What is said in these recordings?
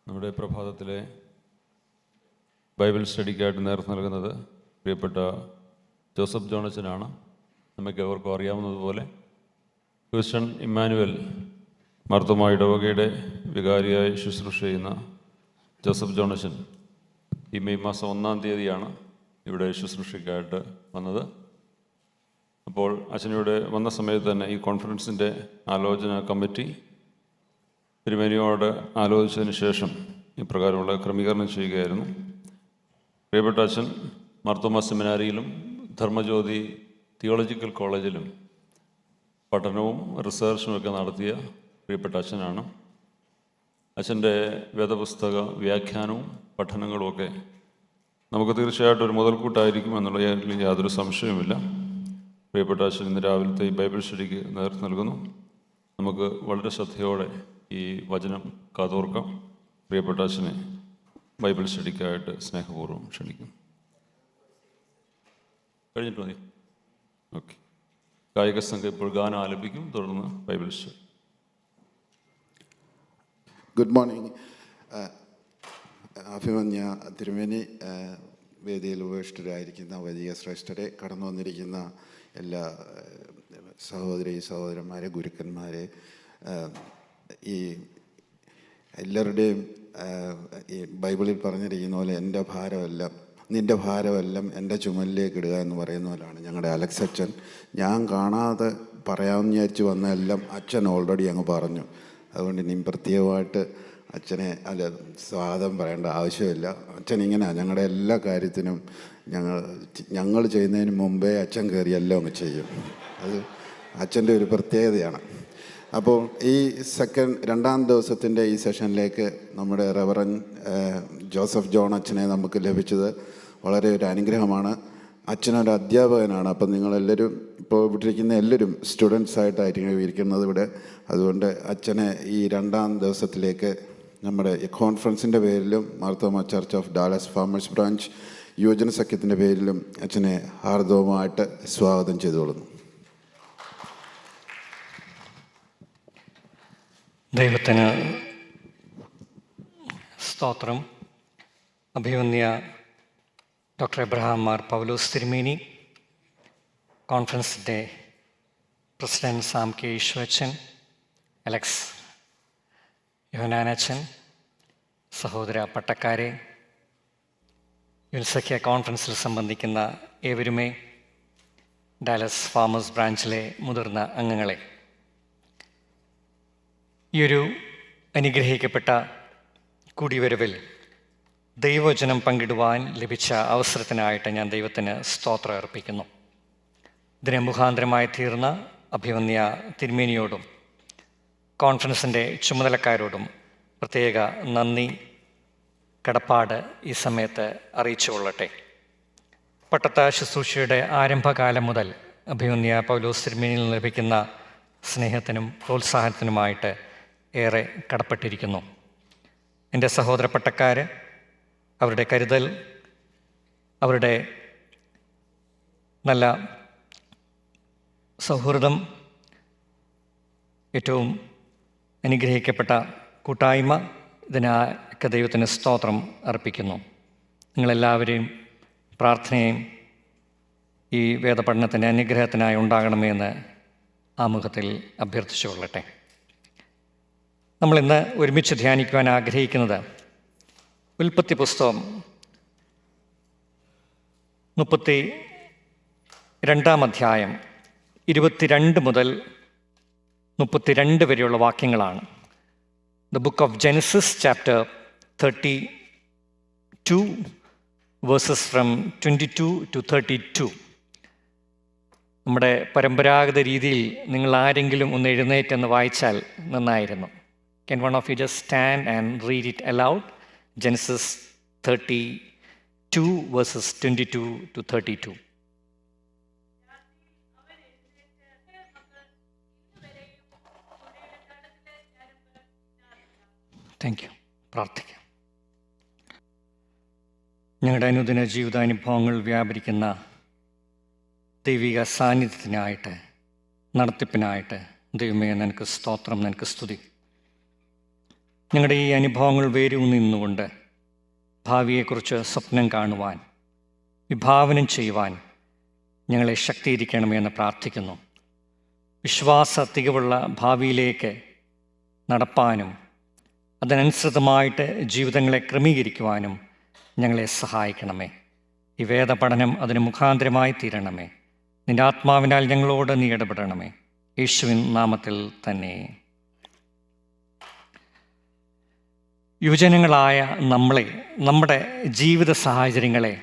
നമ്മുടെ പ്രഭാതത്തിലെ ബൈബിൾ സ്റ്റഡിക്കായിട്ട് നേതൃത്വം നൽകുന്നത് പ്രിയപ്പെട്ട ജോസഫ് ജോണച്ചനാണ്. നമുക്ക് എവർക്കും അറിയാവുന്നതുപോലെ ക്രിസ്ത്യൻ ഇമ്മാനുവൽ മാർത്തോമാ ഇടവകയുടെ വികാരിയായി ശുശ്രൂഷ ചെയ്യുന്ന ജോസഫ് ജോണച്ചൻ ഈ മെയ് മാസം 1-ാം തീയതിയാണ് ഇവിടെ ശുശ്രൂഷയ്ക്കായിട്ട് വന്നത്. അപ്പോൾ അച്ഛനിവിടെ വന്ന സമയത്ത് തന്നെ ഈ കോൺഫറൻസിൻ്റെ ആലോചന കമ്മിറ്റി തിരുമേനിയോട് ആലോചിച്ചതിന് ശേഷം ഇപ്രകാരമുള്ള ക്രമീകരണം ചെയ്യുകയായിരുന്നു. പ്രിയപ്പെട്ട അച്ഛൻ മാർത്തോമാ സെമിനാരിയിലും ധർമ്മജ്യോതി തിയോളജിക്കൽ കോളേജിലും പഠനവും റിസർച്ചുമൊക്കെ നടത്തിയ പ്രിയപ്പെട്ട അച്ഛനാണ്. അച്ഛൻ്റെ വേദപുസ്തക വ്യാഖ്യാനവും പഠനങ്ങളുമൊക്കെ നമുക്ക് തീർച്ചയായിട്ടും ഒരു മുതൽക്കൂട്ടായിരിക്കും എന്നുള്ള യാതൊരു സംശയവുമില്ല. പ്രിയപ്പെട്ട അച്ഛൻ ഇന്ന് രാവിലത്തെ ഈ ബൈബിൾ സ്റ്റഡിക്ക് നേതൃത്വം നൽകുന്നു. നമുക്ക് വളരെ ശ്രദ്ധയോടെ ഈ വചനം കാതോർക്കാം. പ്രിയപ്പെട്ട അച്ഛനെ ബൈബിൾ സ്റ്റഡിക്കായിട്ട് സ്നേഹപൂർവ്വം ക്ഷണിക്കും. കഴിഞ്ഞിട്ട് മതി. ഓക്കെ. ഗായക സംഘം ഇപ്പോൾ ഗാനം ആലപിക്കും, തുടർന്ന് ബൈബിൾ സ്റ്റഡി. Good morning. അഭിമന്യ തിരുമേനി, വേദിയിൽ ഉപേക്ഷിതരായിരിക്കുന്ന വലിയ ശ്രേഷ്ഠരെ, കടന്നു വന്നിരിക്കുന്ന എല്ലാ സഹോദരന്മാരെ, ഗുരുക്കന്മാരെ, ഈ എല്ലാവരുടെയും ഈ ബൈബിളിൽ പറഞ്ഞിരിക്കുന്ന പോലെ എൻ്റെ ഭാരമെല്ലാം നിൻ്റെ ഭാരമെല്ലാം എൻ്റെ ചുമലിലേക്ക് ഇടുക എന്ന് പറയുന്ന പോലെയാണ് ഞങ്ങളുടെ അലക്സ് അച്ഛൻ. ഞാൻ കാണാതെ പറയാമെന്ന് വിചാരിച്ച് വന്ന എല്ലാം അച്ഛൻ ഓൾറെഡി അങ്ങ് പറഞ്ഞു. അതുകൊണ്ട് ഇനിയും പ്രത്യേകമായിട്ട് അച്ഛനെ സ്വാഗതം പറയേണ്ട ആവശ്യമില്ല. അച്ഛൻ ഇങ്ങനെയാണ്, ഞങ്ങളുടെ എല്ലാ കാര്യത്തിനും ഞങ്ങൾ ചെയ്യുന്നതിന് മുമ്പേ അച്ഛൻ കയറി എല്ലാം അങ്ങ് ചെയ്യും. അത് അച്ഛൻ്റെ ഒരു പ്രത്യേകതയാണ്. അപ്പോൾ ഈ രണ്ടാം ദിവസത്തിൻ്റെ ഈ സെഷനിലേക്ക് നമ്മുടെ റെവറൻ ജോസഫ് ജോൺ അച്ഛനെ നമുക്ക് ലഭിച്ചത് വളരെ ഒരു അനുഗ്രഹമാണ്. അച്ഛനൊരു അധ്യാപകനാണ്. അപ്പം നിങ്ങളെല്ലാവരും ഇപ്പോൾ ഇവിടിരിക്കുന്ന എല്ലാവരും സ്റ്റുഡൻസായിട്ടായിരിക്കും ഇരിക്കുന്നത് ഇവിടെ. അതുകൊണ്ട് അച്ഛനെ ഈ രണ്ടാം ദിവസത്തിലേക്ക് നമ്മുടെ കോൺഫറൻസിൻ്റെ പേരിലും Marthoma church of Dallas farmers branch യുവജന സഖ്യത്തിൻ്റെ പേരിലും അച്ഛനെ ഹാർദവമായിട്ട് സ്വാഗതം ചെയ്തുകൊള്ളുന്നു. ദൈവത്തിന് സ്തോത്രം. അഭിമന്യ ഡോക്ടർ എബ്രഹാം മാർ പൗലോസ് തിരുമേനി, കോൺഫറൻസിൻ്റെ പ്രസിഡന്റ് സാം കെ ഈശ്വരച്ചൻ, അലക്സ് യോഹനാനച്ചൻ, സഹോദര പട്ടക്കാരെ, യുവസഖ്യ കോൺഫറൻസിൽ സംബന്ധിക്കുന്ന ഏവരുമേ, ഡാലസ് ഫാമേഴ്സ് ബ്രാഞ്ചിലെ മുതിർന്ന അംഗങ്ങളെ, ഈയൊരു അനുഗ്രഹിക്കപ്പെട്ട കൂടിവരവിൽ ദൈവവചനം പങ്കിടുവാൻ ലഭിച്ച അവസരത്തിനായിട്ട് ഞാൻ ദൈവത്തിന് സ്തോത്രം അർപ്പിക്കുന്നു. ഇതിന് മുഖാന്തരമായി തീർന്ന അഭിമന്യ തിരുമേനിയോടും കോൺഫറൻസിൻ്റെ ചുമതലക്കാരോടും പ്രത്യേക നന്ദി, കടപ്പാട് ഈ സമയത്ത് അറിയിച്ചു കൊള്ളട്ടെ. പട്ടത്ത ശുശ്രൂഷയുടെ ആരംഭകാലം മുതൽ അഭിമന്യ പൗലോസ് തിരുമേനിയിൽ നിന്ന് ലഭിക്കുന്ന സ്നേഹത്തിനും പ്രോത്സാഹനത്തിനുമായിട്ട് ഏറെ കടപ്പെട്ടിരിക്കുന്നു. എൻ്റെ സഹോദര പട്ടക്കാർ, അവരുടെ കരുതൽ, അവരുടെ നല്ല സൗഹൃദം, ഏറ്റവും അനുഗ്രഹിക്കപ്പെട്ട കൂട്ടായ്മ, ഇതിനൊക്കെ ദൈവത്തിന് സ്തോത്രം അർപ്പിക്കുന്നു. നിങ്ങളെല്ലാവരെയും പ്രാർത്ഥനയും ഈ വേദപഠനത്തിൻ്റെ അനുഗ്രഹത്തിനായി ഉണ്ടാകണമെന്ന് ആമുഖത്തിൽ അഭ്യർത്ഥിച്ചു കൊള്ളട്ടെ. നമ്മളിന്ന് ഒരുമിച്ച് ധ്യാനിക്കുവാൻ ആഗ്രഹിക്കുന്നത് ഉൽപ്പത്തി പുസ്തകം 32-ാം അധ്യായം 22 മുതൽ 32 വരെയുള്ള വാക്യങ്ങളാണ്. The book of Genesis chapter 32 versus from 22 to 32. നമ്മുടെ പരമ്പരാഗത രീതിയിൽ നിങ്ങൾ ആരെങ്കിലും ഒന്ന് എഴുന്നേറ്റെന്ന് വായിച്ചാൽ നന്നായിരുന്നു. Can one of you just stand and read it aloud? Genesis 32 verses 22 to 32. Thank you. പ്രാർത്ഥിക്കാം. ഞങ്ങളുടെ അനുദിന ജീവിതാനുഭവങ്ങൾ വ്യാപരിക്കുന്ന ദൈവിക സാന്നിധ്യത്തിനായിട്ട്, നടത്തിപ്പിനായിട്ട് ദൈവമേ നിനക്ക് സ്തോത്രം, നിനക്ക് സ്തുതി. ഞങ്ങളുടെ ഈ അനുഭവങ്ങൾ വേരൂന്നി നിന്നുകൊണ്ട് ഭാവിയെക്കുറിച്ച് സ്വപ്നം കാണുവാൻ, വിഭാവനം ചെയ്യുവാൻ ഞങ്ങളെ ശക്തീകരിക്കണമേ എന്ന് പ്രാർത്ഥിക്കുന്നു. വിശ്വാസ തികവുള്ള ഭാവിയിലേക്ക് നടപ്പാനും അതിനനുസൃതമായിട്ട് ജീവിതങ്ങളെ ക്രമീകരിക്കുവാനും ഞങ്ങളെ സഹായിക്കണമേ. ഈ വേദപഠനം അതിന് മുഖാന്തരമായി തീരണമേ. നിൻ്റെ ആത്മാവിനാൽ ഞങ്ങളോട് നീ ഇടപെടണമേ. യേശുവിൻ നാമത്തിൽ തന്നെ. യുവജനങ്ങളായ നമ്മളെ, നമ്മുടെ ജീവിത സാഹചര്യങ്ങളെ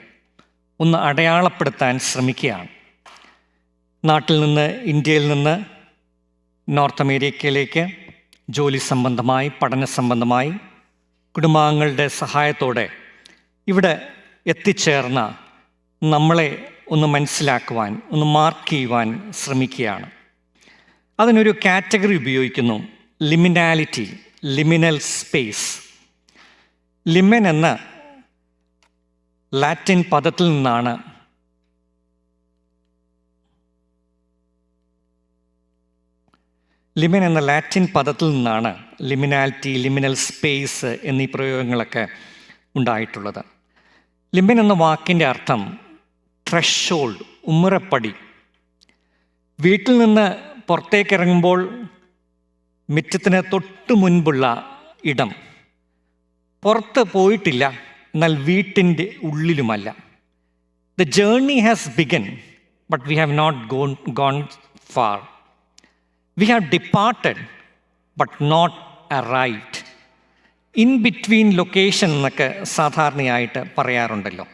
ഒന്ന് അടയാളപ്പെടുത്താൻ ശ്രമിക്കുകയാണ്. നാട്ടിൽ നിന്ന്, ഇന്ത്യയിൽ നിന്ന് നോർത്ത് അമേരിക്കയിലേക്ക് ജോലി സംബന്ധമായി, പഠന സംബന്ധമായി കുടുംബാംഗങ്ങളുടെ സഹായത്തോടെ ഇവിടെ എത്തിച്ചേർന്ന നമ്മളെ ഒന്ന് മനസ്സിലാക്കുവാൻ, ഒന്ന് മാർക്ക് ചെയ്യുവാൻ ശ്രമിക്കുകയാണ്. അതിനൊരു കാറ്റഗറി ഉപയോഗിക്കുന്നു, ലിമിനാലിറ്റി, ലിമിനൽ സ്പേസ്. ലിമൻ എന്ന ലാറ്റിൻ പദത്തിൽ നിന്നാണ് ലിമിനാലിറ്റി, ലിമിനൽ സ്പേസ് എന്നീ പ്രയോഗങ്ങളൊക്കെ ഉണ്ടായിട്ടുള്ളത്. ലിമൻ എന്ന വാക്കിൻ്റെ അർത്ഥം ത്രഷോൾഡ്, ഉമ്മറപ്പടി. വീട്ടിൽ നിന്ന് പുറത്തേക്കിറങ്ങുമ്പോൾ മുറ്റത്തിന് തൊട്ട് മുൻപുള്ള ഇടം. പുറത്ത് പോയിട്ടില്ല, എന്നാൽ വീട്ടിൻ്റെ ഉള്ളിലുമല്ല. The journey has begun, but we have not gone far. We have departed but not arrived. In between location എന്നൊക്കെ സാധാരണയായിട്ട് പറയാറുണ്ടല്ലോ.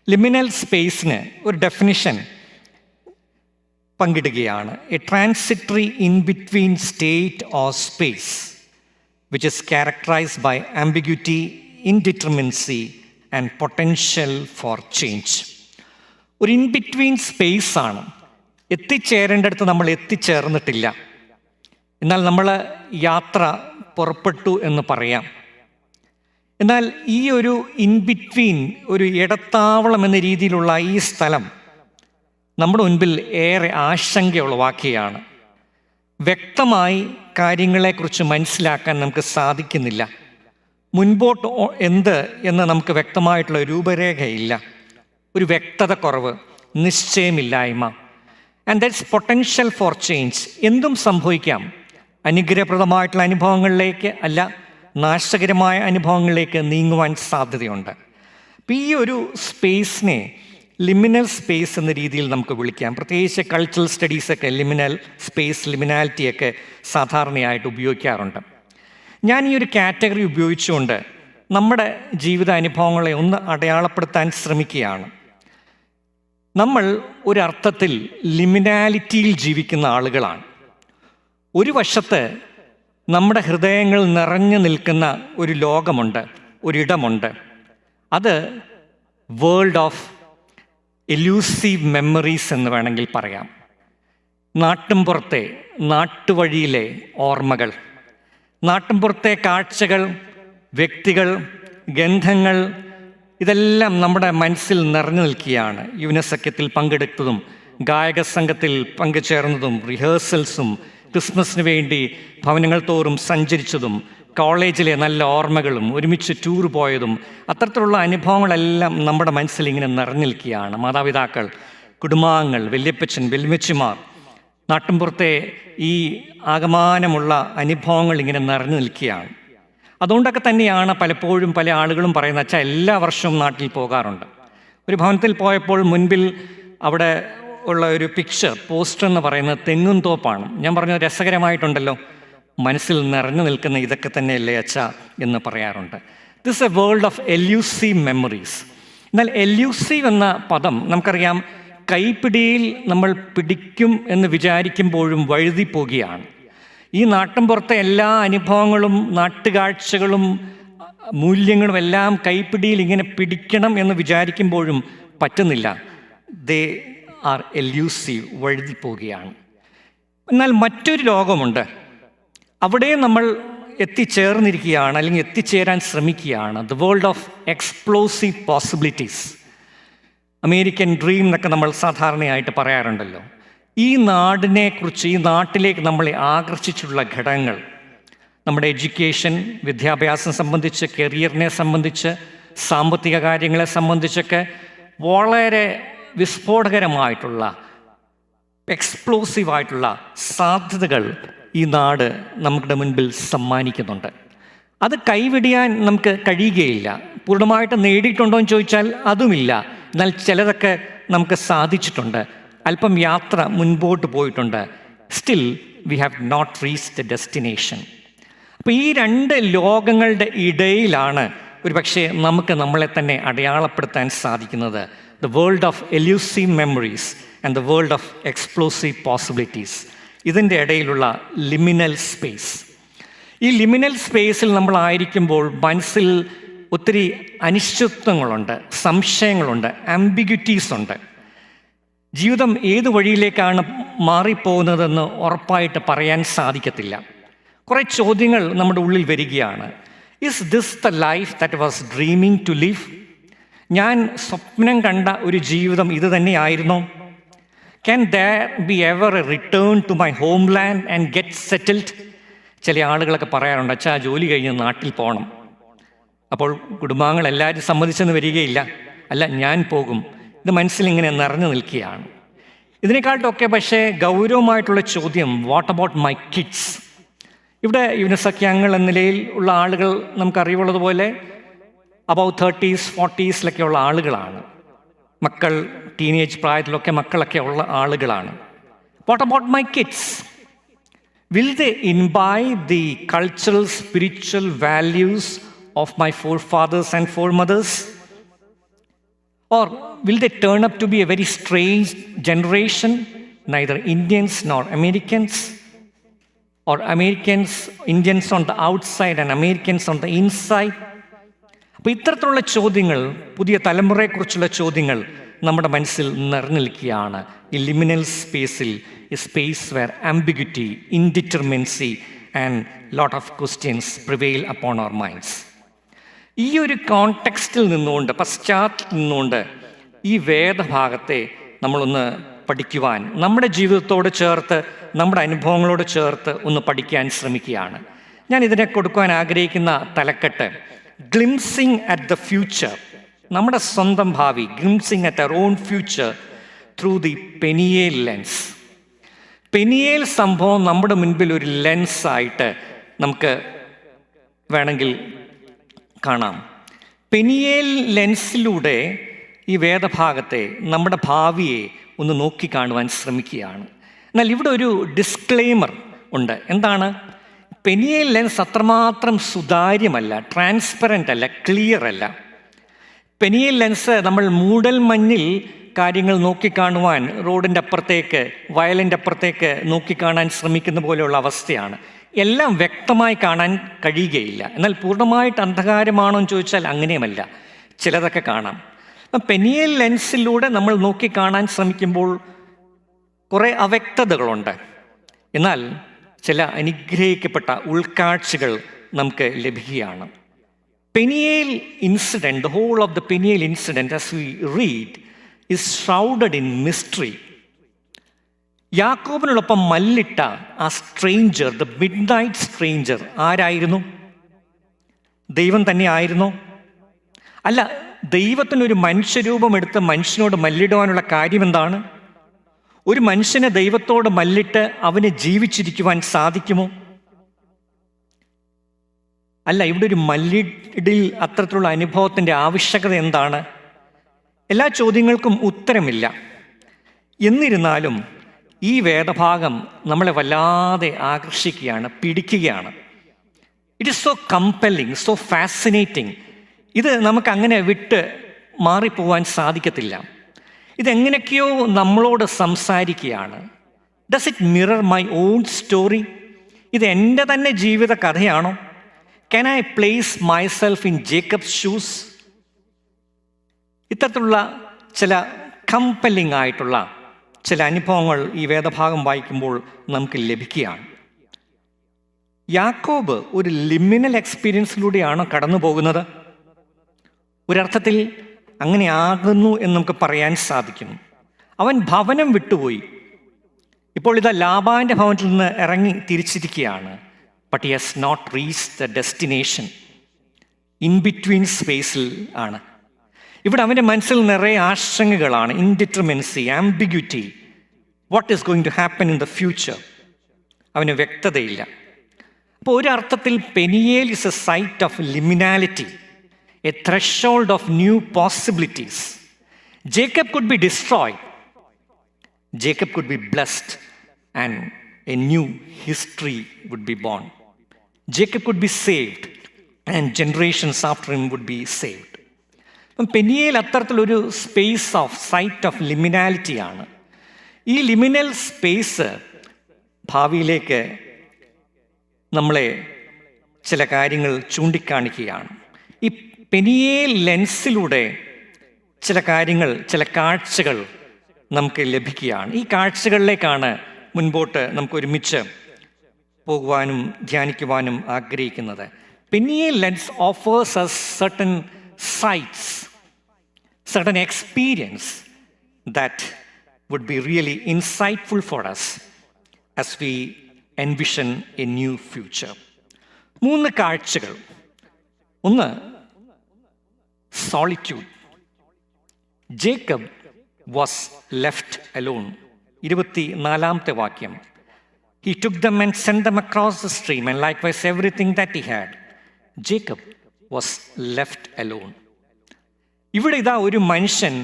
ലിമിനൽ സ്പേസിന് ഒരു ഡെഫിനിഷൻ പങ്കിടുകയാണ്. A transitory in between state or space which is characterised by ambiguity, indeterminacy and potential for change. ഒരു in between space ആണ്. എത്തിച്ചേരേണ്ടടുത്ത് നമ്മൾ എത്തിച്ചേർന്നിട്ടില്ല, എന്നാൽ നമ്മൾ യാത്ര പുറപ്പെട്ടു എന്ന് പറയാം. എന്നാൽ ഈ ഒരു ഇൻ ബിറ്റ്വീൻ, ഒരു ഇടത്താവളം എന്ന രീതിയിലുള്ള ഈ സ്ഥലം നമ്മുടെ മുൻപിൽ ഏറെ ആശങ്കയുളവാക്കുകയാണ്. വ്യക്തമായി കാര്യങ്ങളെക്കുറിച്ച് മനസ്സിലാക്കാൻ നമുക്ക് സാധിക്കുന്നില്ല. മുൻപോട്ട് എന്ത് എന്ന് നമുക്ക് വ്യക്തമായിട്ടുള്ള രൂപരേഖയില്ല. ഒരു വ്യക്തത കുറവ്, നിശ്ചയമില്ലായ്മ. And that's potential for change. എന്തും സംഭവിക്കാം. അനുഗ്രഹപ്രദമായിട്ടുള്ള അനുഭവങ്ങളിലേക്ക് അല്ല, നാശകരമായ അനുഭവങ്ങളിലേക്ക് നീങ്ങുവാൻ സാധ്യതയുണ്ട്. അപ്പം ഈ ഒരു സ്പേസിനെ ലിമിനൽ സ്പേസ് എന്ന രീതിയിൽ നമുക്ക് വിളിക്കാം. പ്രത്യേകിച്ച് കൾച്ചറൽ സ്റ്റഡീസൊക്കെ ലിമിനൽ സ്പേസ്, ലിമിനാലിറ്റിയൊക്കെ സാധാരണയായിട്ട് ഉപയോഗിക്കാറുണ്ട്. ഞാൻ ഈ ഒരു കാറ്റഗറി ഉപയോഗിച്ചുകൊണ്ട് നമ്മുടെ ജീവിത അനുഭവങ്ങളെ ഒന്ന് അടയാളപ്പെടുത്താൻ ശ്രമിക്കുകയാണ്. നമ്മൾ ഒരർത്ഥത്തിൽ ലിമിനാലിറ്റിയിൽ ജീവിക്കുന്ന ആളുകളാണ്. ഒരു വശത്ത് നമ്മുടെ ഹൃദയങ്ങൾ നിറഞ്ഞു നിൽക്കുന്ന ഒരു ലോകമുണ്ട്, ഒരിടമുണ്ട്. അത് വേൾഡ് ഓഫ് എലൂസീവ് മെമ്മറീസ് എന്ന് വേണമെങ്കിൽ പറയാം. നാട്ടുംപുറത്തെ, നാട്ടുവഴിയിലെ ഓർമ്മകൾ, നാട്ടുംപുറത്തെ കാഴ്ചകൾ, വ്യക്തികൾ, ഗന്ധങ്ങൾ, ഇതെല്ലാം നമ്മുടെ മനസ്സിൽ നിറഞ്ഞു നിൽക്കുകയാണ്. യുവനസഖ്യത്തിൽ പങ്കെടുത്തതും, ഗായക സംഘത്തിൽ പങ്കുചേർന്നതും, റിഹേഴ്സൽസും, ക്രിസ്മസിന് വേണ്ടി ഭവനങ്ങൾ തോറും സഞ്ചരിച്ചതും, കോളേജിലെ നല്ല ഓർമ്മകളും, ഒരുമിച്ച് ടൂർ പോയതും, അത്തരത്തിലുള്ള അനുഭവങ്ങളെല്ലാം നമ്മുടെ മനസ്സിൽ ഇങ്ങനെ നിറഞ്ഞു നിൽക്കുകയാണ്. മാതാപിതാക്കൾ, കുടുംബാംഗങ്ങൾ, വല്യപ്പച്ചൻ, വല്യമ്മച്ചിമാർ, നാട്ടിൻപുറത്തെ ഈ ആകമാനമുള്ള അനുഭവങ്ങൾ ഇങ്ങനെ നിറഞ്ഞു നിൽക്കുകയാണ്. അതുകൊണ്ടൊക്കെ തന്നെയാണ് പലപ്പോഴും പല ആളുകളും പറയുന്നത്, അച്ഛാ എല്ലാ വർഷവും നാട്ടിൽ പോകാറുണ്ട്. ഒരു ഭവനത്തിൽ പോയപ്പോൾ മുൻപിൽ അവിടെ ഉള്ള ഒരു പിക്ചർ, പോസ്റ്റർ എന്ന് പറയുന്നത് തെങ്ങും തോപ്പാണ്. ഞാൻ പറഞ്ഞത് രസകരമായിട്ടുണ്ടല്ലോ, മനസ്സിൽ നിറഞ്ഞു നിൽക്കുന്ന ഇതൊക്കെ തന്നെയല്ലേ അച്ഛാ എന്ന് പറയാറുണ്ട്. This A world of elusive memories. എന്നാൽ എലൂസീവ് എന്ന പദം നമുക്കറിയാം, കൈപ്പിടിയിൽ നമ്മൾ പിടിക്കും എന്ന് വിചാരിക്കുമ്പോഴും വഴുതിപ്പോകുകയാണ്. ഈ നാട്ടിൻപുറത്തെ എല്ലാ അനുഭവങ്ങളും, നാട്ടുകാഴ്ചകളും, മൂല്യങ്ങളും എല്ലാം കൈപ്പിടിയിൽ ഇങ്ങനെ പിടിക്കണം എന്ന് വിചാരിക്കുമ്പോഴും പറ്റുന്നില്ല. ദേ ആർ എലൂസീവ്, വഴുതിപ്പോകുകയാണ്. എന്നാൽ മറ്റൊരു ലോകമുണ്ട്, അവിടെ നമ്മൾ എത്തിച്ചേർന്നിരിക്കുകയാണ്, അല്ലെങ്കിൽ എത്തിച്ചേരാൻ ശ്രമിക്കുകയാണ്. The world of explosive possibilities. American dream എന്നൊക്കെ നമ്മൾ സാധാരണയായിട്ട് പറയാറുണ്ടല്ലോ. ഈ നാടിനെക്കുറിച്ച്, ഈ നാട്ടിലേക്ക് നമ്മളെ ആകർഷിച്ചിട്ടുള്ള ഘടകങ്ങൾ, നമ്മുടെ എഡ്യൂക്കേഷൻ, വിദ്യാഭ്യാസം സംബന്ധിച്ച്, കരിയറിനെ സംബന്ധിച്ച്, സാമ്പത്തിക കാര്യങ്ങളെ സംബന്ധിച്ചൊക്കെ വളരെ വിസ്ഫോടകരമായിട്ടുള്ള, എക്സ്പ്ലോസീവായിട്ടുള്ള സാധ്യതകൾ ഈ നാട് നമ്മുടെ മുൻപിൽ സമ്മാനിക്കുന്നുണ്ട്. അത് കൈവെടിയാൻ നമുക്ക് കഴിയുകയില്ല. പൂർണ്ണമായിട്ട് നേടിയിട്ടുണ്ടോ എന്ന് ചോദിച്ചാൽ അതുമില്ല. എന്നാൽ ചിലതൊക്കെ നമുക്ക് സാധിച്ചിട്ടുണ്ട്. അല്പം യാത്ര മുൻപോട്ട് പോയിട്ടുണ്ട്. Still we have not reached the destination. അപ്പോൾ ഈ രണ്ട് ലോകങ്ങളുടെ ഇടയിലാണ് ഒരു പക്ഷേ നമുക്ക് നമ്മളെ തന്നെ അടയാളപ്പെടുത്താൻ സാധിക്കുന്നത്. The world of elusive memories and the world of explosive possibilities. ഇതിൻ്റെ ഇടയിലുള്ള ലിമിനൽ സ്പേസ്. ഈ ലിമിനൽ സ്പേസിൽ നമ്മളായിരിക്കുമ്പോൾ മനസ്സിൽ ഒത്തിരി അനിശ്ചിതത്വങ്ങളുണ്ട്, സംശയങ്ങളുണ്ട്, ആംബിഗ്വിറ്റീസ് ഉണ്ട്. ജീവിതം ഏത് വഴിയിലേക്കാണ് മാറിപ്പോകുന്നതെന്ന് ഉറപ്പായിട്ട് പറയാൻ സാധിക്കത്തില്ല. കുറേ ചോദ്യങ്ങൾ നമ്മുടെ ഉള്ളിൽ വരികയാണ്. Is this the life that was dreaming to live? ഞാൻ സ്വപ്നം കണ്ട ഒരു ജീവിതം ഇത് തന്നെയായിരുന്നോ? Can there be ever a return to my home land and get settled? ചില ആളുകളൊക്കെ പറയാറുണ്ട്, അച്ഛാ ജോലി കഴിഞ്ഞ് നാട്ടിൽ പോകണം. അപ്പോൾ കുടുംബാംഗങ്ങൾ എല്ലാവരും സമ്മതിച്ചെന്ന് വരികയില്ല. അല്ല, ഞാൻ പോകും. ഇത് മനസ്സിലിങ്ങനെ നിറഞ്ഞു നിൽക്കുകയാണ്. ഇതിനെക്കാട്ടൊക്കെ പക്ഷേ ഗൗരവമായിട്ടുള്ള ചോദ്യം, വാട്ട് അബൌട്ട് മൈ കിഡ്സ്? ഇവിടെ യുവനസഖ്യാംഗങ്ങൾ എന്ന നിലയിൽ ഉള്ള ആളുകൾ നമുക്കറിവുള്ളതുപോലെ അബൌട്ട് 30s 40s ഉള്ള ആളുകളാണ്. മക്കൾ, ടീനേജ് പ്രായത്തിലൊക്കെ മക്കളൊക്കെ ഉള്ള ആളുകളാണ്. What about my kids? Will they imbibe the cultural, spiritual values of my forefathers and foremothers? Or will they turn up to be a very strange generation, neither Indians nor Americans? Or Americans, Indians on the outside and Americans on the inside? അപ്പോൾ ഇത്തരത്തിലുള്ള ചോദ്യങ്ങൾ, പുതിയ തലമുറയെക്കുറിച്ചുള്ള ചോദ്യങ്ങൾ നമ്മുടെ മനസ്സിൽ നിറഞ്ഞു നിൽക്കുകയാണ്. ഈ ലിമിനൽ സ്പേസിൽ, a space where ambiguity, indeterminacy and lot of questions prevail upon our minds. ഈ ഒരു കോണ്ടെക്സ്റ്റിൽ നിന്നുകൊണ്ട്, പശ്ചാത്തലത്തിൽ നിന്നുകൊണ്ട് ഈ വേദഭാഗത്തെ നമ്മളൊന്ന് പഠിക്കുവാൻ, നമ്മുടെ ജീവിതത്തോട് ചേർത്ത്, നമ്മുടെ അനുഭവങ്ങളോട് ചേർത്ത് ഒന്ന് പഠിക്കാൻ ശ്രമിക്കുകയാണ്. ഞാൻ ഇതിനെ കൊടുക്കുവാൻ ആഗ്രഹിക്കുന്ന തലക്കെട്ട്, ഗ്ലിംസിങ് അറ്റ് ദ ഫ്യൂച്ചർ. നമ്മുടെ സ്വന്തം ഭാവി, glimpsing at our own future through the Peniel lens. Peniel സംഭവം നമ്മുടെ മുൻപിൽ ഒരു ലെൻസായിട്ട് നമുക്ക് വേണമെങ്കിൽ കാണാം. പെനിയേൽ ലെൻസിലൂടെ ഈ വേദഭാഗത്തെ, നമ്മുടെ ഭാവിയെ ഒന്ന് നോക്കിക്കാണുവാൻ ശ്രമിക്കുകയാണ്. എന്നാൽ ഇവിടെ ഒരു ഡിസ്ക്ലെയിമർ ഉണ്ട്. എന്താണ്? പെനിയേൽ ലെൻസ് അത്രമാത്രം സുതാര്യമല്ല, ട്രാൻസ്പെറൻ്റ് അല്ല, ക്ലിയർ അല്ല. പെനിയേൽ ലെൻസ് നമ്മൾ മൂടൽ മഞ്ഞിൽ കാര്യങ്ങൾ നോക്കിക്കാണുവാൻ, റോഡിൻ്റെ അപ്പുറത്തേക്ക്, വയലിൻ്റെ അപ്പുറത്തേക്ക് നോക്കിക്കാണാൻ ശ്രമിക്കുന്ന പോലെയുള്ള അവസ്ഥയാണ്. എല്ലാം വ്യക്തമായി കാണാൻ കഴിയുകയില്ല. എന്നാൽ പൂർണ്ണമായിട്ട് അന്ധകാരമാണോ എന്ന് ചോദിച്ചാൽ അങ്ങനെയുമല്ല, ചിലതൊക്കെ കാണാം. അപ്പം പെനിയേൽ ലെൻസിലൂടെ നമ്മൾ നോക്കിക്കാണാൻ ശ്രമിക്കുമ്പോൾ കുറേ അവ്യക്തതകളുണ്ട്. എന്നാൽ ചില അനുഗ്രഹിക്കപ്പെട്ട ഉൾക്കാഴ്ചകൾ നമുക്ക് ലഭിക്കുകയാണ്. Peniel incident, the whole of the Peniel incident as we read is shrouded in mystery. യാക്കോബിനോടൊപ്പം മല്ലിട്ട ആ stranger, the mid night stranger ആരായിരുന്നു? ദൈവം തന്നെ ആയിരുന്നോ? അല്ല, ദൈവത്തിനൊരു മനുഷ്യരൂപം എടുത്ത് മനുഷ്യനോട് മല്ലിടുവാനുള്ള കാര്യം എന്താണ്? ഒരു മനുഷ്യനെ ദൈവത്തോട് മല്ലിട്ട് അവന് ജീവിച്ചിരിക്കുവാൻ സാധിക്കുമോ? അല്ല, ഇവിടെ ഒരു മല്ലിടിൽ അത്തരത്തിലുള്ള അനുഭവത്തിൻ്റെ ആവശ്യകത എന്താണ്? എല്ലാ ചോദ്യങ്ങൾക്കും ഉത്തരമില്ല. എന്നിരുന്നാലും ഈ വേദഭാഗം നമ്മളെ വല്ലാതെ ആകർഷിക്കുകയാണ്, പിടിക്കുകയാണ്. It is so compelling, so fascinating. ഇത് നമുക്ക് അങ്ങനെ വിട്ട് മാറിപ്പോവാൻ സാധിക്കത്തില്ല. ഇതെങ്ങനെയൊക്കെയോ നമ്മളോട് സംസാരിക്കുകയാണ്. Does it mirror my own story? ഇത് എൻ്റെ തന്നെ ജീവിത കഥയാണോ? Can I place myself in Jacob's shoes? ഇത്തരത്തിലുള്ള ചില കമ്പല്ലിംഗ് ആയിട്ടുള്ള ചില അനുഭവങ്ങൾ ഈ വേദഭാഗം വായിക്കുമ്പോൾ നമുക്ക് ലഭിക്കുകയാണ്. യാക്കോബ് ഒരു ലിമിനൽ എക്സ്പീരിയൻസിലൂടെയാണ് കടന്നു പോകുന്നത്. ഒരർത്ഥത്തിൽ അങ്ങനെ ആകുന്നു എന്ന് നമുക്ക് പറയാൻ സാധിക്കും. അവൻ ഭവനം വിട്ടുപോയി. ഇപ്പോൾ ഇതാ ലാബാന്റെ ഭവനത്തിൽ നിന്ന് ഇറങ്ങി തിരിച്ചിരിക്കുകയാണ്. But he has not reached the destination. In between സ്പേസിൽ ആണ്. ഇവിടെ അവൻ്റെ മനസ്സിൽ നിറയെ ആശങ്കകളാണ്. Indeterminacy, ambiguity, what is going to happen in the future. അവന് വ്യക്തതയില്ല. അപ്പോൾ ഒരർത്ഥത്തിൽ Peniel is a site of liminality, a threshold of new possibilities. Jacob could be destroyed, Jacob could be blessed, and a new history would be born. Jacob could be saved, and generations after him would be saved. അപ്പം Peniel അത്തരത്തിലൊരു space of site of ലിമിനാലിറ്റിയാണ്. ഈ liminal space ഭാവിയിലേക്ക് നമ്മളെ ചില കാര്യങ്ങൾ ചൂണ്ടിക്കാണിക്കുകയാണ്. ഈ Peniel ലെൻസിലൂടെ ചില കാര്യങ്ങൾ, ചില കാഴ്ചകൾ നമുക്ക് ലഭിക്കുകയാണ്. ഈ കാഴ്ചകളിലേക്കാണ് മുൻപോട്ട് നമുക്ക് ഒരുമിച്ച് പോകുവാനും ധ്യാനിക്കുവാനും ആഗ്രഹിക്കുന്നത്. Peniel lens offers us certain sights, certain experience that would be really insightful for us as we envision a new future. 3 കാഴ്ചകൾ. ഒന്ന്, solitude. Jacob was left alone. 24-ാമത്തെ വാക്യം. He took them and sent them across the stream, and likewise everything that he had. Jacob was left alone. ഇവിടെ ഇതാ ഒരു മനുഷ്യൻ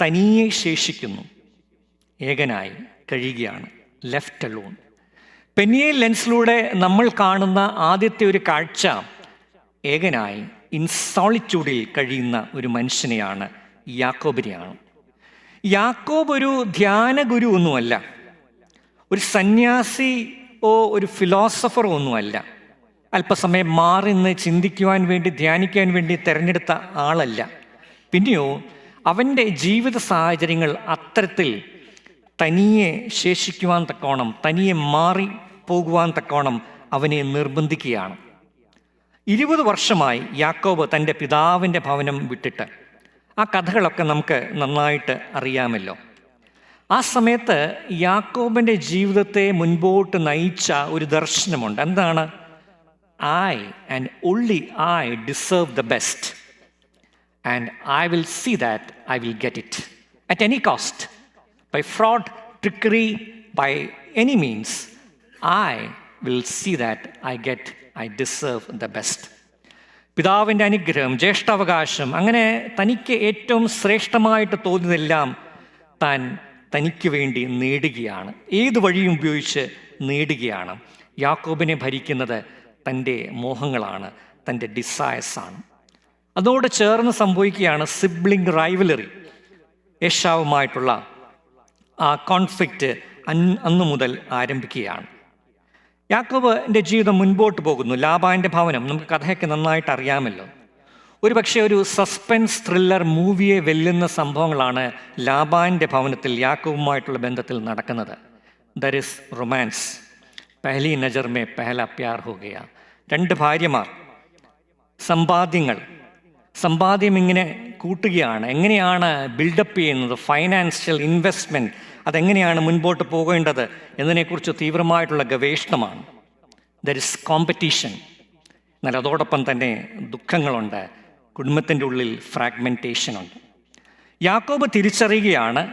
തനിയെ ശേഷിക്കുന്നു, ഏകനായി കഴിയുകയാണ്. Left alone. പെനിയേൽ ലെൻസിലൂടെ നമ്മൾ കാണുന്ന ആദ്യത്തെ ഒരു കാഴ്ച ഏകനായി ഇൻസോളിറ്റ്യൂഡിൽ കഴിയുന്ന ഒരു മനുഷ്യനെയാണ്, യാക്കോബിനെയാണ്. യാക്കോബ് ഒരു ധ്യാന ഗുരു ഒന്നുമല്ല, ഒരു സന്യാസിയോ ഒരു ഫിലോസഫറോ ഒന്നുമല്ല, അല്പസമയം മാറി നിന്ന് ചിന്തിക്കുവാൻ വേണ്ടി ധ്യാനിക്കാൻ വേണ്ടി തിരഞ്ഞെടുത്ത ആളല്ല. പിന്നെയോ അവൻ്റെ ജീവിത സാഹചര്യങ്ങൾ അത്തരത്തിൽ തനിയെ ശേഷിക്കുവാൻ തക്കോണം, തനിയെ മാറി പോകുവാൻ തക്കോണം അവനെ നിർബന്ധിക്കുകയാണ്. 20 വർഷമായി യാക്കോബ് തൻ്റെ പിതാവിൻ്റെ ഭവനം വിട്ടിട്ട്. ആ കഥകളൊക്കെ നമുക്ക് നന്നായിട്ട് അറിയാമല്ലോ. ആ സമയത്ത് യാക്കോബിൻ്റെ ജീവിതത്തെ മുൻപോട്ട് നയിച്ച ഒരു ദർശനമുണ്ട്. എന്താണ്? I and only I deserve the best, and I will see that I will get it at any cost, by fraud, trickery, by any means. I will see that I deserve the best. പിതാവിൻ്റെ അനുഗ്രഹം, ജ്യേഷ്ഠാവകാശം, അങ്ങനെ തനിക്ക് ഏറ്റവും ശ്രേഷ്ഠമായിട്ട് തോന്നുന്നതെല്ലാം താൻ തനിക്ക് വേണ്ടി നേടുകയാണ്. ഏത് വഴിയും ഉപയോഗിച്ച് നേടുകയാണ്. യാക്കോബിനെ ഭരിക്കുന്നത് തൻ്റെ മോഹങ്ങളാണ്, തൻ്റെ ഡിസയേഴ്സാണ്. അതോട് ചേർന്ന് സംഭവിക്കുകയാണ് സിബ്ലിംഗ് റൈവലറി. ഏശാവുമായിട്ടുള്ള ആ കോൺഫ്ലിക്റ്റ് അന്നു മുതൽ ആരംഭിക്കുകയാണ്. യാക്കോബിൻ്റെ ജീവിതം മുൻപോട്ട് പോകുന്നു. ലാബാൻ്റെ ഭവനം, നമുക്ക് കഥയൊക്കെ നന്നായിട്ട് അറിയാമല്ലോ. ഒരുപക്ഷെ ഒരു സസ്പെൻസ് ത്രില്ലർ മൂവിയെ വെല്ലുന്ന സംഭവങ്ങളാണ് ലാബാൻ്റെ ഭവനത്തിൽ യാക്കോബുമായിട്ടുള്ള ബന്ധത്തിൽ നടക്കുന്നത്. There is romance. പെഹലി നജർ മേ പെഹല പ്യാർ ഹോ ഗയാ. 2 ഭാര്യമാർ, സമ്പാദ്യം ഇങ്ങനെ കൂട്ടുകയാണ്. എങ്ങനെയാണ് ബിൽഡപ്പ് ചെയ്യുന്നത്, ഫൈനാൻഷ്യൽ ഇൻവെസ്റ്റ്മെൻറ്റ്, അതെങ്ങനെയാണ് മുൻപോട്ട് പോകേണ്ടത് എന്നതിനെക്കുറിച്ച് തീവ്രമായിട്ടുള്ള ഗവേഷണമാണ്. There is competition. എന്നാൽ അതോടൊപ്പം തന്നെ ദുഃഖങ്ങളുണ്ട്, കുടുംബത്തിൻ്റെ ഉള്ളിൽ ഫ്രാഗ്മെൻറ്റേഷനുണ്ട്. യാക്കോബ് തിരിച്ചറിയുകയാണ്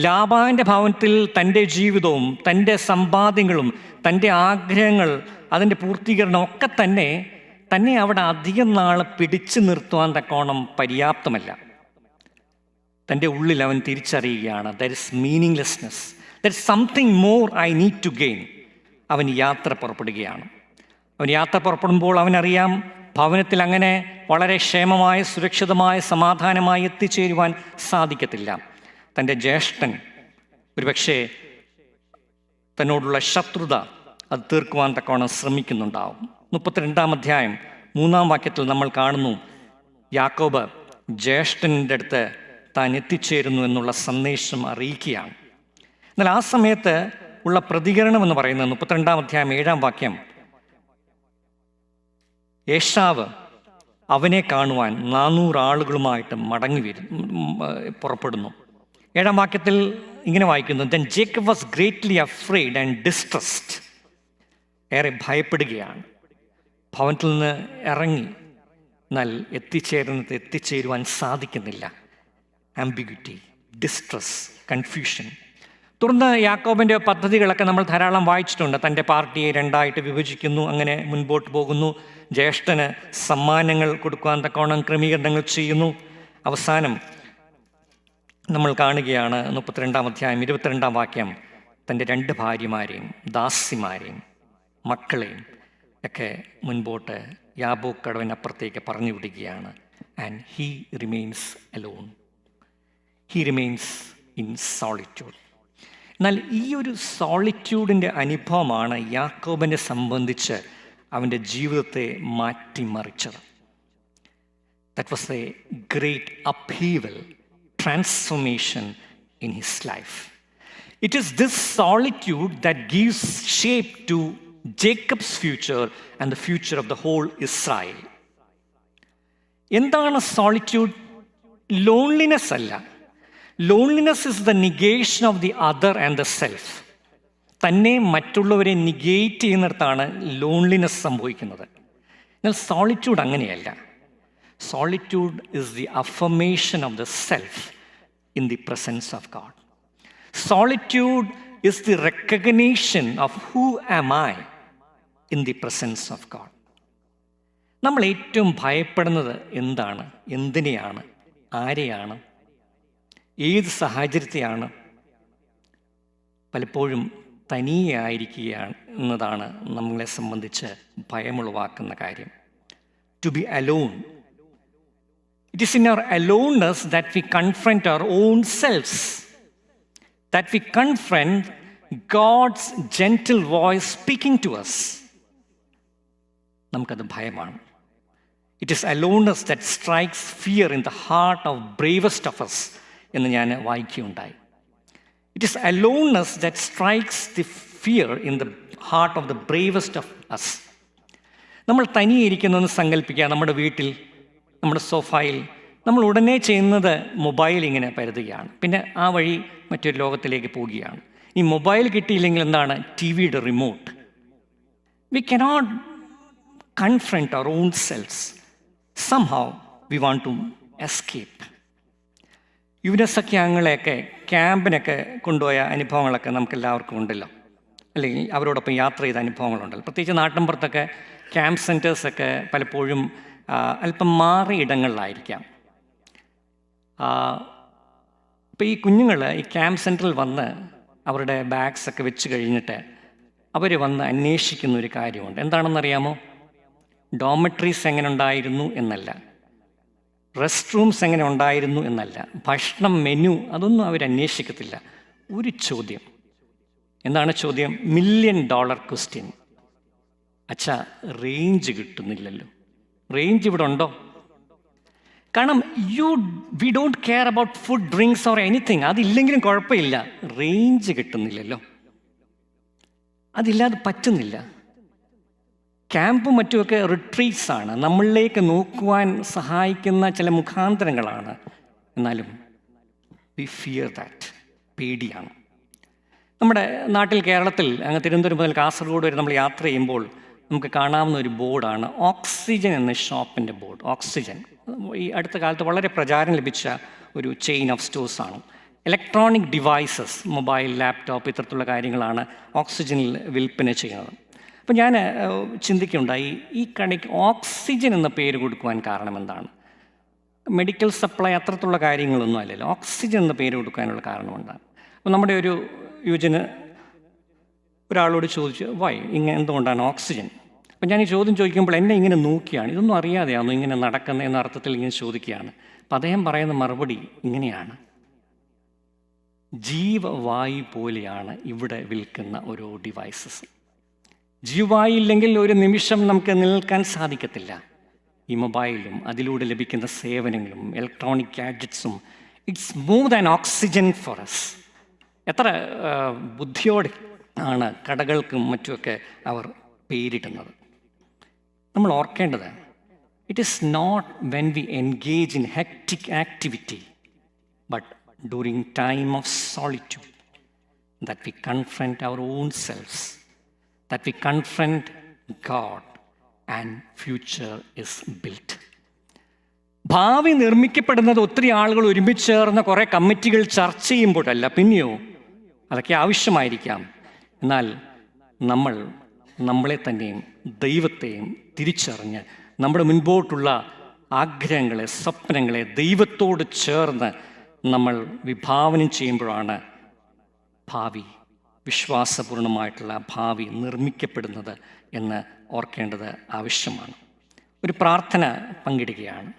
ലാബാൻ്റെ ഭവനത്തിൽ തൻ്റെ ജീവിതവും തൻ്റെ സമ്പാദ്യങ്ങളും തൻ്റെ ആഗ്രഹങ്ങൾ, അതിൻ്റെ പൂർത്തീകരണം ഒക്കെ തന്നെ അവിടെ അധികം നാൾ പിടിച്ചു നിർത്തുവാൻ തക്കോണം പര്യാപ്തമല്ല. തൻ്റെ ഉള്ളിൽ അവൻ തിരിച്ചറിയുകയാണ് there is meaninglessness, there is something more I need to gain. അവൻ യാത്ര പുറപ്പെടുകയാണ്. അവൻ യാത്ര പുറപ്പെടുമ്പോൾ അവനറിയാം ഭവനത്തിൽ അങ്ങനെ വളരെ ക്ഷേമമായ, സുരക്ഷിതമായ, സമാധാനമായി എത്തിച്ചേരുവാൻ സാധിക്കത്തില്ല. തൻ്റെ ജ്യേഷ്ഠൻ ഒരുപക്ഷെ തന്നോടുള്ള ശത്രുത അത് തീർക്കുവാൻ തക്കവണ്ണം ശ്രമിക്കുന്നുണ്ടാവും. 32-ാം അധ്യായം 3-ാം വാക്യത്തിൽ നമ്മൾ കാണുന്നു യാക്കോബ് ജ്യേഷ്ഠൻ്റെ അടുത്ത് താൻ എത്തിച്ചേരുന്നു എന്നുള്ള സന്ദേശം അറിയിക്കുകയാണ്. എന്നാൽ ആ സമയത്ത് ഉള്ള പ്രതികരണം എന്ന് പറയുന്നത് 32-ാം അധ്യായം 7-ാം വാക്യം, ഏശാവ് അവനെ കാണുവാൻ 400 ആളുകളുമായിട്ട് പുറപ്പെടുന്നു. 7-ാം വാക്യത്തിൽ ഇങ്ങനെ വായിക്കുന്നു, Then Jacob was greatly afraid and distressed. ഏറെ ഭയപ്പെടുകയാണ്. ഭവനത്തിൽ നിന്ന് ഇറങ്ങി, എന്നാൽ എത്തിച്ചേരുവാൻ സാധിക്കുന്നില്ല. Ambiguity, distress, confusion. തുടർന്ന് യാക്കോബിൻ്റെ പദ്ധതികളൊക്കെ നമ്മൾ ധാരാളം വായിച്ചിട്ടുണ്ട്. തൻ്റെ പാർട്ടിയെ രണ്ടായിട്ട് വിഭജിക്കുന്നു, അങ്ങനെ മുൻപോട്ട് പോകുന്നു. ജ്യേഷ്ഠന് സമ്മാനങ്ങൾ കൊടുക്കുവാൻ തക്കവണ്ണം ക്രമീകരണങ്ങൾ ചെയ്യുന്നു. അവസാനം നമ്മൾ കാണുകയാണ് 32-ാം അധ്യായം 22-ാം വാക്യം, തൻ്റെ 2 ഭാര്യമാരെയും ദാസിമാരെയും മക്കളെയും ഒക്കെ മുൻപോട്ട് യാബോക്ക് കടവിനപ്പുറത്തേക്ക് പറഞ്ഞു വിടുകയാണ്. And he remains alone. He remains in solitude. എന്നാൽ ഈ ഒരു സോളിറ്റ്യൂഡിൻ്റെ അനുഭവമാണ് യാക്കോബിനെ സംബന്ധിച്ച് അവൻ്റെ ജീവിതത്തെ മാറ്റിമറിച്ചത്. That was a great upheaval, transformation in his life. It is this solitude that gives shape to Jacob's future and the future of the whole Israel. എന്താണ് സോളിറ്റ്യൂഡ്? ലോൺലിനെസ് അല്ല. Loneliness is the negation of the other and the self. തന്നെ മറ്റുള്ളവരെ negate ചെയ്യുന്നിടത്താണ് loneliness സംഭവിക്കുന്നത്. എന്നാൽ solitude അങ്ങനെയല്ല. Solitude is the affirmation of the self in the presence of God. Solitude is the recognition of who am I in the presence of God. നമ്മൾ ഏറ്റവും ഭയപ്പെടുന്നത് എന്താണ്? എന്തിനെയാണ്? ആരെയാണ്? ഏത് സാഹചര്യത്തെയാണ്? പലപ്പോഴും തനിയെ ആയിരിക്കുകയാണ് എന്നതാണ് നമ്മളെ സംബന്ധിച്ച് ഭയമുളവാക്കുന്ന കാര്യം. To be alone. It is in our aloneness that we confront our own selves, that we confront God's gentle voice speaking to us. നമുക്കത് ഭയമാണ്. It is aloneness that strikes fear in the heart of bravest of us എന്ന് ഞാൻ വായിക്കുകയുണ്ടായി. It is aloneness that strikes the fear in the heart of the bravest of us. നമ്മൾ തനിയെ ഇരിക്കുന്നതെന്ന് സങ്കല്പിക്കുക. നമ്മുടെ വീട്ടിൽ, നമ്മുടെ സോഫായിൽ നമ്മൾ ഉടനെ ചെയ്യുന്നത് മൊബൈൽ ഇങ്ങനെ പരതുകയാണ്. പിന്നെ ആ വഴി മറ്റൊരു ലോകത്തിലേക്ക് പോവുകയാണ്. ഈ മൊബൈൽ കിട്ടിയില്ലെങ്കിൽ എന്താണ്? ടി വിയുടെ remote. We cannot confront our own selves. Somehow we want to escape. യുവനസഖ്യാംഗങ്ങളെയൊക്കെ ക്യാമ്പിനൊക്കെ കൊണ്ടുപോയ അനുഭവങ്ങളൊക്കെ നമുക്ക് എല്ലാവർക്കും ഉണ്ടല്ലോ, അല്ലെങ്കിൽ അവരോടൊപ്പം യാത്ര ചെയ്ത അനുഭവങ്ങളുണ്ടല്ലോ. പ്രത്യേകിച്ച് നാട്ടിൻപുറത്തൊക്കെ ക്യാമ്പ് സെൻറ്റേഴ്സൊക്കെ പലപ്പോഴും അല്പം മാറിയ ഇടങ്ങളിലായിരിക്കാം. ഇപ്പോൾ ഈ കുഞ്ഞുങ്ങൾ ഈ ക്യാമ്പ് സെൻറ്ററിൽ വന്ന് അവരുടെ ബാഗ്സൊക്കെ വെച്ച് കഴിഞ്ഞിട്ട് അവർ വന്ന് അന്വേഷിക്കുന്ന ഒരു കാര്യമുണ്ട്. എന്താണെന്നറിയാമോ? ഡോമെട്രീസ് എങ്ങനെ ഉണ്ടായിരുന്നു എന്നല്ല, റെസ്റ്റ് റൂംസ് എങ്ങനെ ഉണ്ടായിരുന്നു എന്നല്ല, ഭക്ഷണം, മെനു, അതൊന്നും അവർ അന്വേഷിക്കത്തില്ല. ഒരു ചോദ്യം. എന്താണ് ചോദ്യം? $1 million ക്വസ്റ്റ്യൻ. അച്ഛാ, റേഞ്ച് കിട്ടുന്നില്ലല്ലോ. റേഞ്ച് ഇവിടെ ഉണ്ടോ? കാരണം we don't care about food, drinks or anything. അതില്ലെങ്കിലും കുഴപ്പമില്ല, റേഞ്ച് കിട്ടുന്നില്ലല്ലോ. അതില്ലാതെ പറ്റുന്നില്ല. ക്യാമ്പും മറ്റുമൊക്കെ റിട്രീറ്റ്സ് ആണ്, നമ്മളിലേക്ക് നോക്കുവാൻ സഹായിക്കുന്ന ചില മുഖാന്തരങ്ങളാണ്. എന്നാലും വി ഫിയർ ദാറ്റ്. പേടിയാണ്. നമ്മുടെ നാട്ടിൽ കേരളത്തിൽ അങ്ങ് തിരുവനന്തപുരം മുതൽ കാസർഗോഡ് വരെ നമ്മൾ യാത്ര ചെയ്യുമ്പോൾ നമുക്ക് കാണാവുന്ന ഒരു ബോർഡാണ് ഓക്സിജൻ എന്ന ഷോപ്പിൻ്റെ ബോർഡ്. ഓക്സിജൻ ഈ അടുത്ത കാലത്ത് വളരെ പ്രചാരം ലഭിച്ച ഒരു ചെയിൻ ഓഫ് സ്റ്റോഴ്സാണ്. ഇലക്ട്രോണിക് ഡിവൈസസ്, മൊബൈൽ, ലാപ്ടോപ്പ്, ഇത്തരത്തിലുള്ള കാര്യങ്ങളാണ് ഓക്സിജനിൽ വിൽപ്പന ചെയ്യുന്നത്. അപ്പോൾ ഞാൻ ചിന്തിക്കുകയുണ്ടായി, ഈ കടയ്ക്ക് ഓക്സിജൻ എന്ന പേര് കൊടുക്കുവാൻ കാരണം എന്താണ്? മെഡിക്കൽ സപ്ലൈ അത്തരത്തിലുള്ള കാര്യങ്ങളൊന്നും അല്ലല്ലോ. ഓക്സിജൻ എന്ന പേര് കൊടുക്കാനുള്ള കാരണം എന്താണ്? അപ്പോൾ നമ്മുടെ ഒരു യുവജന് ഒരാളോട് ചോദിച്ചു, വൈ, ഇങ്ങനെ എന്തുകൊണ്ടാണ് ഓക്സിജൻ? അപ്പം ഞാൻ ഈ ചോദ്യം ചോദിക്കുമ്പോൾ എന്നെ ഇങ്ങനെ നോക്കിയാണ്, ഇതൊന്നും അറിയാതെയാണോ ഇങ്ങനെ നടക്കുന്ന എന്ന അർത്ഥത്തിൽ ഇങ്ങനെ ചോദിക്കുകയാണ്. അപ്പം അദ്ദേഹം പറയുന്ന മറുപടി ഇങ്ങനെയാണ്: ജീവവായു പോലെയാണ് ഇവിടെ വിൽക്കുന്ന ഓരോ ഡിവൈസസ്. ജീവവായു ഇല്ലെങ്കിൽ ഒരു നിമിഷം നമുക്ക് നിൽക്കാൻ സാധിക്കത്തില്ല. ഈ മൊബൈലും അതിലൂടെ ലഭിക്കുന്ന സേവനങ്ങളും ഇലക്ട്രോണിക് ഗാഡ്ജറ്റ്സും, it's more than oxygen for us. എത്ര ബുദ്ധിയോടെ ആണ് കടകൾക്കും മറ്റുമൊക്കെ അവർ പേരിടുന്നത്. നമ്മൾ ഓർക്കേണ്ടത്, it is not when we engage in hectic activity, but during time of solitude that we confront our own selves, that we confront God and future is built. ഭാവി നിർമ്മിക്കപ്പെടുന്നത് ഒത്തിരി ആളുകൾ ഒരുമിച്ച് ചേർന്ന കുറേ കമ്മിറ്റികൾ ചർച്ച ചെയ്യുമ്പോഴല്ല, പിന്നെയോ അതൊക്കെ ആവശ്യമായിരിക്കാം. എന്നാൽ നമ്മൾ നമ്മളെ തന്നെയും ദൈവത്തെയും തിരിച്ചറിഞ്ഞ് നമ്മുടെ മുൻപോട്ടുള്ള ആഗ്രഹങ്ങളെ, സ്വപ്നങ്ങളെ ദൈവത്തോട് ചേർന്ന് നമ്മൾ വിഭാവനം ചെയ്യുമ്പോഴാണ് ഭാവി, വിശ്വാസപൂർണമായിട്ടുള്ള ഭാവി നിർമ്മിക്കപ്പെടുന്നത് എന്ന് ഓർക്കേണ്ടത് ആവശ്യമാണ്. ഒരു പ്രാർത്ഥന പങ്കിടുകയാണ്.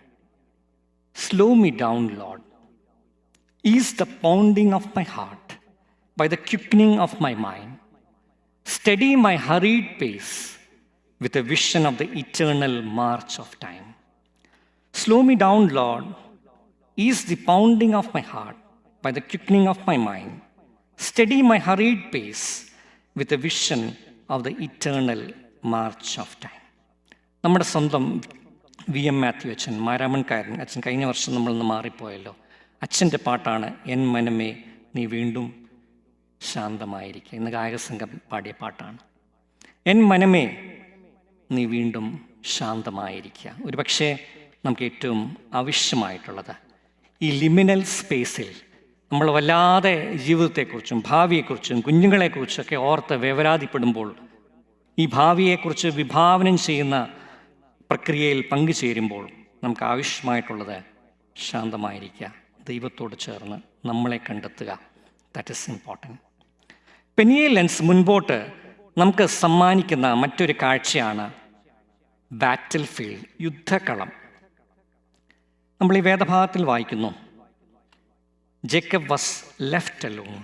Slow me down, Lord. Ease the pounding of my heart by the quickening of my mind. Steady my hurried pace with a vision of the eternal march of time. Slow me down, Lord. Ease the pounding of my heart by the quickening of my mind. Steady my hurried pace with a vision of the eternal march of time. നമ്മുടെ സ്വന്തം VM Mathew അച്ഛൻ, മാരാമൺകാരൻ അച്ഛൻ, കഴിഞ്ഞ വർഷം നമ്മളൊന്ന് മാറിപ്പോയല്ലോ. അച്ഛൻ്റെ പാട്ടാണ് N മനമേ നീ വീണ്ടും ശാന്തമായിരിക്കുക. ഇന്ന് ഗായകസംഘം പാടിയ പാട്ടാണ്. എൻ മനമേ നീ വീണ്ടും ശാന്തമായിരിക്കുക. ഒരു പക്ഷേ നമുക്ക് ഏറ്റവും ആവശ്യമായിട്ടുള്ളത് ഈ ലിമിനൽ സ്പേസിൽ നമ്മൾ വല്ലാതെ ജീവിതത്തെക്കുറിച്ചും ഭാവിയെക്കുറിച്ചും കുഞ്ഞുങ്ങളെക്കുറിച്ചൊക്കെ ഓർത്ത് വേവലാതിപ്പെടുമ്പോൾ, ഈ ഭാവിയെക്കുറിച്ച് വിഭാവനം ചെയ്യുന്ന പ്രക്രിയയിൽ പങ്കുചേരുമ്പോൾ നമുക്ക് ആവശ്യമായിട്ടുള്ളത് ശാന്തമായിരിക്കുക, ദൈവത്തോട് ചേർന്ന് നമ്മളെ കണ്ടെത്തുക. That is important. Peniel lens മുൻപോട്ട് നമുക്ക് സമ്മാനിക്കുന്ന മറ്റൊരു കാഴ്ചയാണ് ബാറ്റിൽ ഫീൽഡ്, യുദ്ധക്കളം. നമ്മൾ ഈ വേദഭാഗത്തിൽ വായിക്കുന്നു, Jacob was left alone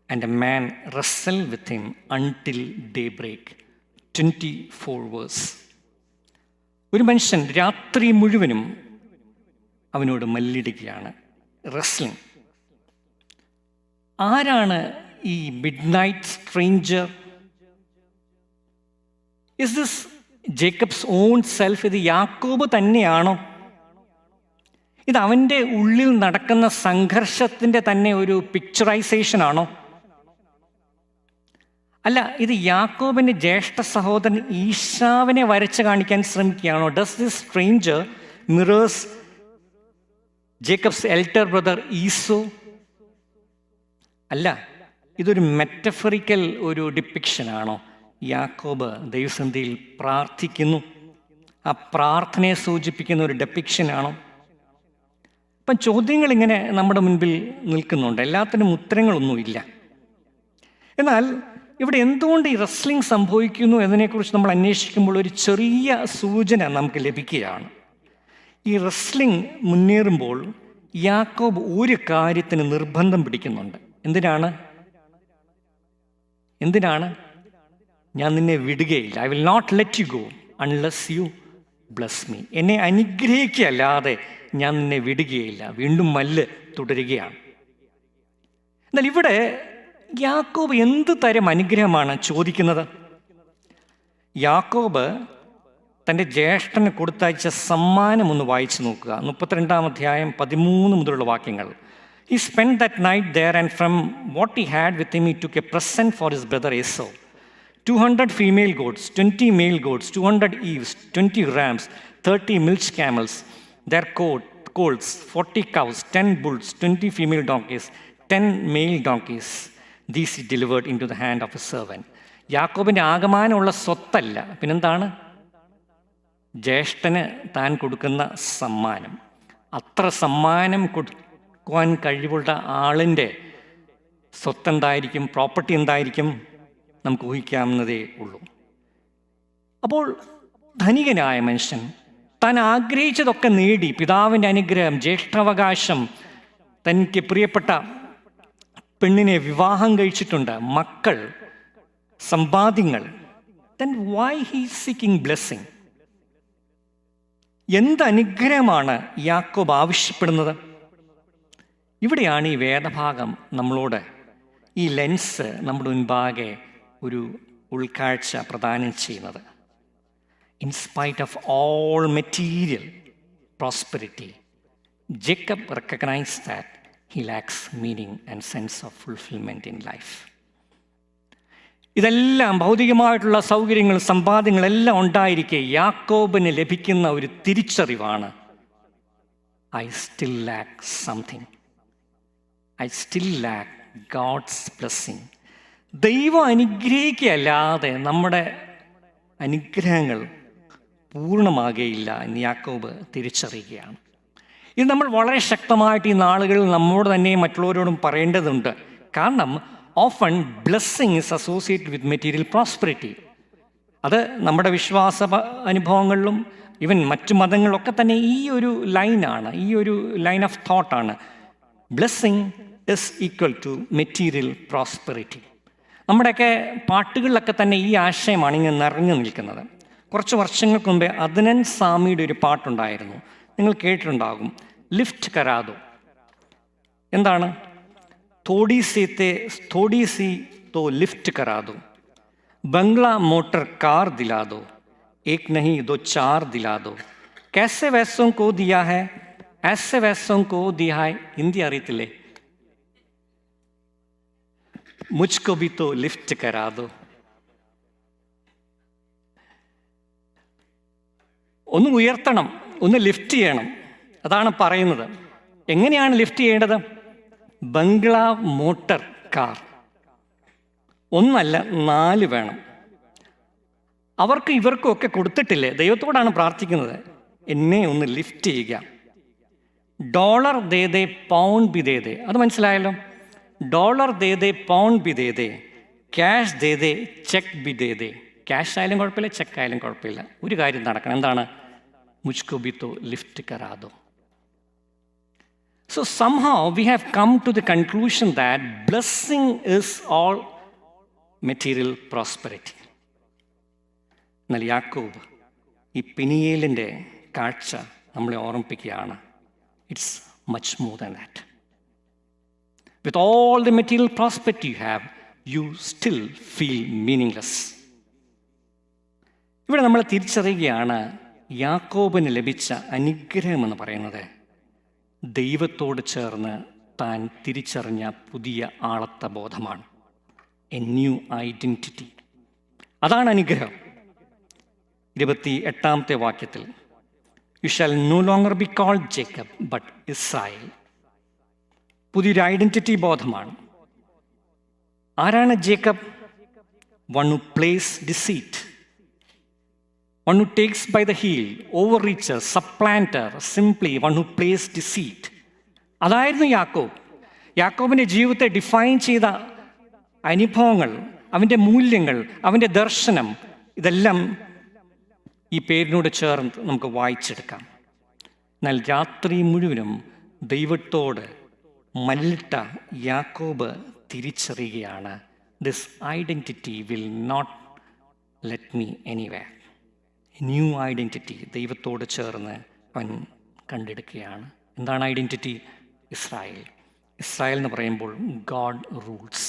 and a man wrestled with him until daybreak. 24 verse. ഒരു മനുഷ്യൻ രാത്രി മുഴുവനും അവനോട് മല്ലിടുകയാണ്, റെസ്ലിംഗ്. ആരാണ് ഈ midnight stranger? Is this Jacob's own self? ഇത് യാക്കോബ് തന്നെയാണോ? ഇത് അവൻ്റെ ഉള്ളിൽ നടക്കുന്ന സംഘർഷത്തിൻ്റെ തന്നെ ഒരു പിക്ചറൈസേഷൻ ആണോ? അല്ല, ഇത് യാക്കോബിൻ്റെ ജ്യേഷ്ഠ സഹോദരൻ ഈശാവിനെ വരച്ച് കാണിക്കാൻ ശ്രമിക്കുകയാണോ? Does this stranger mirrors Jacob's elder brother Esau? അല്ല, ഇതൊരു മെറ്റഫറിക്കൽ ഒരു ഡിപ്പിക്ഷനാണോ? യാക്കോബ് ദൈവസന്നിധിയിൽ പ്രാർത്ഥിക്കുന്നു, ആ പ്രാർത്ഥനയെ സൂചിപ്പിക്കുന്ന ഒരു ഡെപ്പിക്ഷനാണോ? അപ്പം ചോദ്യങ്ങൾ ഇങ്ങനെ നമ്മുടെ മുൻപിൽ നിൽക്കുന്നുണ്ട്, എല്ലാത്തിനും ഉത്തരങ്ങളൊന്നുമില്ല. എന്നാൽ ഇവിടെ എന്തുകൊണ്ട് ഈ റെസ്ലിംഗ് സംഭവിക്കുന്നു എന്നതിനെക്കുറിച്ച് നമ്മൾ അന്വേഷിക്കുമ്പോൾ ഒരു ചെറിയ സൂചന നമുക്ക് ലഭിക്കുകയാണ്. ഈ റെസ്ലിംഗ് മുന്നേറുമ്പോൾ യാക്കോബ് ഒരു കാര്യത്തിന് നിർബന്ധം പിടിക്കുന്നുണ്ട്. എന്തിനാണ്? ഞാൻ നിന്നെ വിടുകയില്ല. I will not let you go unless you bless me. എന്നെ അനുഗ്രഹിക്കുകയല്ലാതെ ഞാൻ നിന്നെ വിടുകയില്ല. വീണ്ടും മല്ല് തുടരുകയാണ്. എന്നാൽ ഇവിടെ യാക്കോബ് എന്ത് തരം അനുഗ്രഹമാണ് ചോദിക്കുന്നത്? യാക്കോബ് തൻ്റെ ജ്യേഷ്ഠന് കൊടുത്തയച്ച സമ്മാനം ഒന്ന് വായിച്ചു നോക്കുക. 32-ാം അധ്യായം 13 മുതലുള്ള വാക്യങ്ങൾ. He spent that night there, and from what he had with him, he took a present for his brother Esau. 200 female goats, 20 male goats, 200 ewes, 20 rams, 30 milch camels, their colts, 40 cows, 10 bulls, 20 female donkeys, 10 male donkeys. These he delivered into the hand of a servant. യാക്കോബിൻ്റെ ആകമാനമുള്ള സ്വത്തല്ല, പിന്നെന്താണ്? ജ്യേഷ്ഠന് താൻ കൊടുക്കുന്ന സമ്മാനം. അത്ര സമ്മാനം കൊടുക്കുവാൻ കഴിവുള്ള ആളിൻ്റെ സ്വത്തെന്തായിരിക്കും, പ്രോപ്പർട്ടി എന്തായിരിക്കും, നമുക്ക് ഊഹിക്കാവുന്നതേ ഉള്ളൂ. അപ്പോൾ ധനികനായ മനുഷ്യൻ താൻ ആഗ്രഹിച്ചതൊക്കെ നേടി, പിതാവിൻ്റെ അനുഗ്രഹം, ജ്യേഷ്ഠാവകാശം, തനിക്ക് പ്രിയപ്പെട്ട പെണ്ണിനെ വിവാഹം കഴിച്ചിട്ടുണ്ട്, മക്കൾ, സമ്പാദ്യങ്ങൾ. then why he is seeking blessing? എന്ത് അനുഗ്രഹമാണ് യാക്കോബ് ആവശ്യപ്പെടുന്നത്? ഇവിടെയാണ് ഈ വേദഭാഗം നമ്മളോട്, ഈ ലെൻസ് നമ്മുടെ മുൻപാകെ ഒരു ഉൾക്കാഴ്ച പ്രദാനം ചെയ്യുന്നത്. In spite of all material prosperity, Jacob recognized that he lacks meaning and sense of fulfillment in life. ഇതെല്ലാം ഭൗതികമായിട്ടുള്ള സൗകര്യങ്ങൾ, സമ്പാദ്യങ്ങളെല്ലാം ഉണ്ടായിരിക്കെ യാക്കോബിന് ലഭിക്കുന്ന ഒരു തിരിച്ചറിവാണ്, I still lack something, I still lack God's blessing. ദൈവം അനുഗ്രഹിക്കുകയല്ലാതെ നമ്മുടെ അനുഗ്രഹങ്ങൾ പൂർണ്ണമാകുകയില്ല എന്ന് യാക്കോബ് തിരിച്ചറിയുകയാണ്. ഇത് നമ്മൾ വളരെ ശക്തമായിട്ട് ഈ നാളുകളിൽ നമ്മോട് തന്നെ മറ്റുള്ളവരോടും പറയേണ്ടതുണ്ട്. കാരണം often blessing is associated with material prosperity. അത് നമ്മുടെ വിശ്വാസ അനുഭവങ്ങളിലും ഈവൻ മറ്റു മതങ്ങളിലൊക്കെ തന്നെ ഈ ഒരു ലൈനാണ്, ഈ ഒരു ലൈൻ ഓഫ് തോട്ടാണ്. Blessing is equal to material prosperity. നമ്മുടെയൊക്കെ പാട്ടുകളിലൊക്കെ തന്നെ ഈ ആശയമാണ് ഇങ്ങനെ നിറഞ്ഞു നിൽക്കുന്നത്. കുറച്ച് വർഷങ്ങൾക്ക് മുമ്പേ അദ്നൻ സാമിയുടെ ഒരു പാട്ടുണ്ടായിരുന്നു, നിങ്ങൾ കേട്ടിട്ടുണ്ടാകും, ലിഫ്റ്റ് കരാദോ. എന്താണ്? തോടി സി തോ ലിഫ്റ്റ് കരാദോ, ബംഗ്ലാ മോട്ടർ കാർ ദിലാ ദോ, ഏക് നഹി ദോ ചാർ ദിലാ ദോ, कैसे वैसों को दिया है ऐसे वैसों को दिया है. ഹിന്ദി അറിയത്തില്ലേ? മുജ്കോ ഭി തോ ലിഫ്റ്റ് കരാ ദോ. ഒന്ന് ഉയർത്തണം, ഒന്ന് ലിഫ്റ്റ് ചെയ്യണം, അതാണ് പറയുന്നത്. എങ്ങനെയാണ് ലിഫ്റ്റ് ചെയ്യേണ്ടത്? Bangla motor car. ഒന്നല്ല 4 വേണം. അവർക്ക് ഇവർക്കും ഒക്കെ കൊടുത്തിട്ടില്ലേ? ദൈവത്തോടാണ് പ്രാർത്ഥിക്കുന്നത്, എന്നെ ഒന്ന് ലിഫ്റ്റ് ചെയ്യുക. ഡോളർ ദേ ദേ പൗണ്ട് ബി ദേ ദേ. അത് മനസ്സിലായല്ലോ? ഡോളർ ദേ ദേ പൗണ്ട് ബി ദേ ദേ, ക്യാഷ് ദേ ദേ ചെക്ക് ബി ദേ ദേ. ക്യാഷ് ആയാലും കുഴപ്പമില്ല, ചെക്ക് ആയാലും കുഴപ്പമില്ല, ഒരു കാര്യം നടക്കണം. എന്താണ്? മുജ്കോ ബി തോ lift കരാദോ. So somehow we have come to the conclusion that blessing is all material prosperity. എന്നാൽ യാക്കോബ് ഈ പെനിയേലിൻ്റെ കാഴ്ച നമ്മളെ ഓർമ്മിപ്പിക്കുകയാണ്, it's much more than that. With all the material prosperity you have, you still feel meaningless. ഇവിടെ നമ്മൾ തിരിച്ചറിയുകയാണ്, യാക്കോബിന് ലഭിച്ച അനുഗ്രഹമെന്ന് പറയുന്നത് ദൈവത്തോട് ചേർന്ന് താൻ തിരിച്ചറിഞ്ഞ പുതിയ ആളത്ത ബോധമാണ്, എ ന്യൂ ഐഡൻറ്റിറ്റി. അതാണ് അനുഗ്രഹം. 28-ാമത്തെ വാക്യത്തിൽ, you shall no longer be called Jacob but Israel. പുതിയൊരു ഐഡൻറ്റിറ്റി ബോധമാണ്. ആരാണ് Jacob? One who plays deceit, one who takes by the heel, overreacher, supplanter, simply one who plays deceit. അതായിരുന്നു യാക്കോബ്. യാക്കോബിൻ്റെ ജീവിതത്തെ ഡിഫൈൻ ചെയ്ത അനുഭവങ്ങൾ, അവൻ്റെ മൂല്യങ്ങൾ, അവൻ്റെ ദർശനം, ഇതെല്ലാം ഈ പേരിനോട് ചേർന്ന് നമുക്ക് വായിച്ചെടുക്കാം. എന്നാൽ രാത്രി മുഴുവനും ദൈവത്തോട് മല്ലിട്ട യാക്കോബ് തിരിച്ചറിയുകയാണ്, this identity will not let me anywhere. New identity ദൈവത്തോട് ചേർന്ന് അവൻ കണ്ടെടുക്കുകയാണ്. എന്താണ് ഐഡൻറ്റിറ്റി? ഇസ്രായേൽ. ഇസ്രായേൽ എന്ന് പറയുമ്പോൾ ഗോഡ് റൂൾസ്.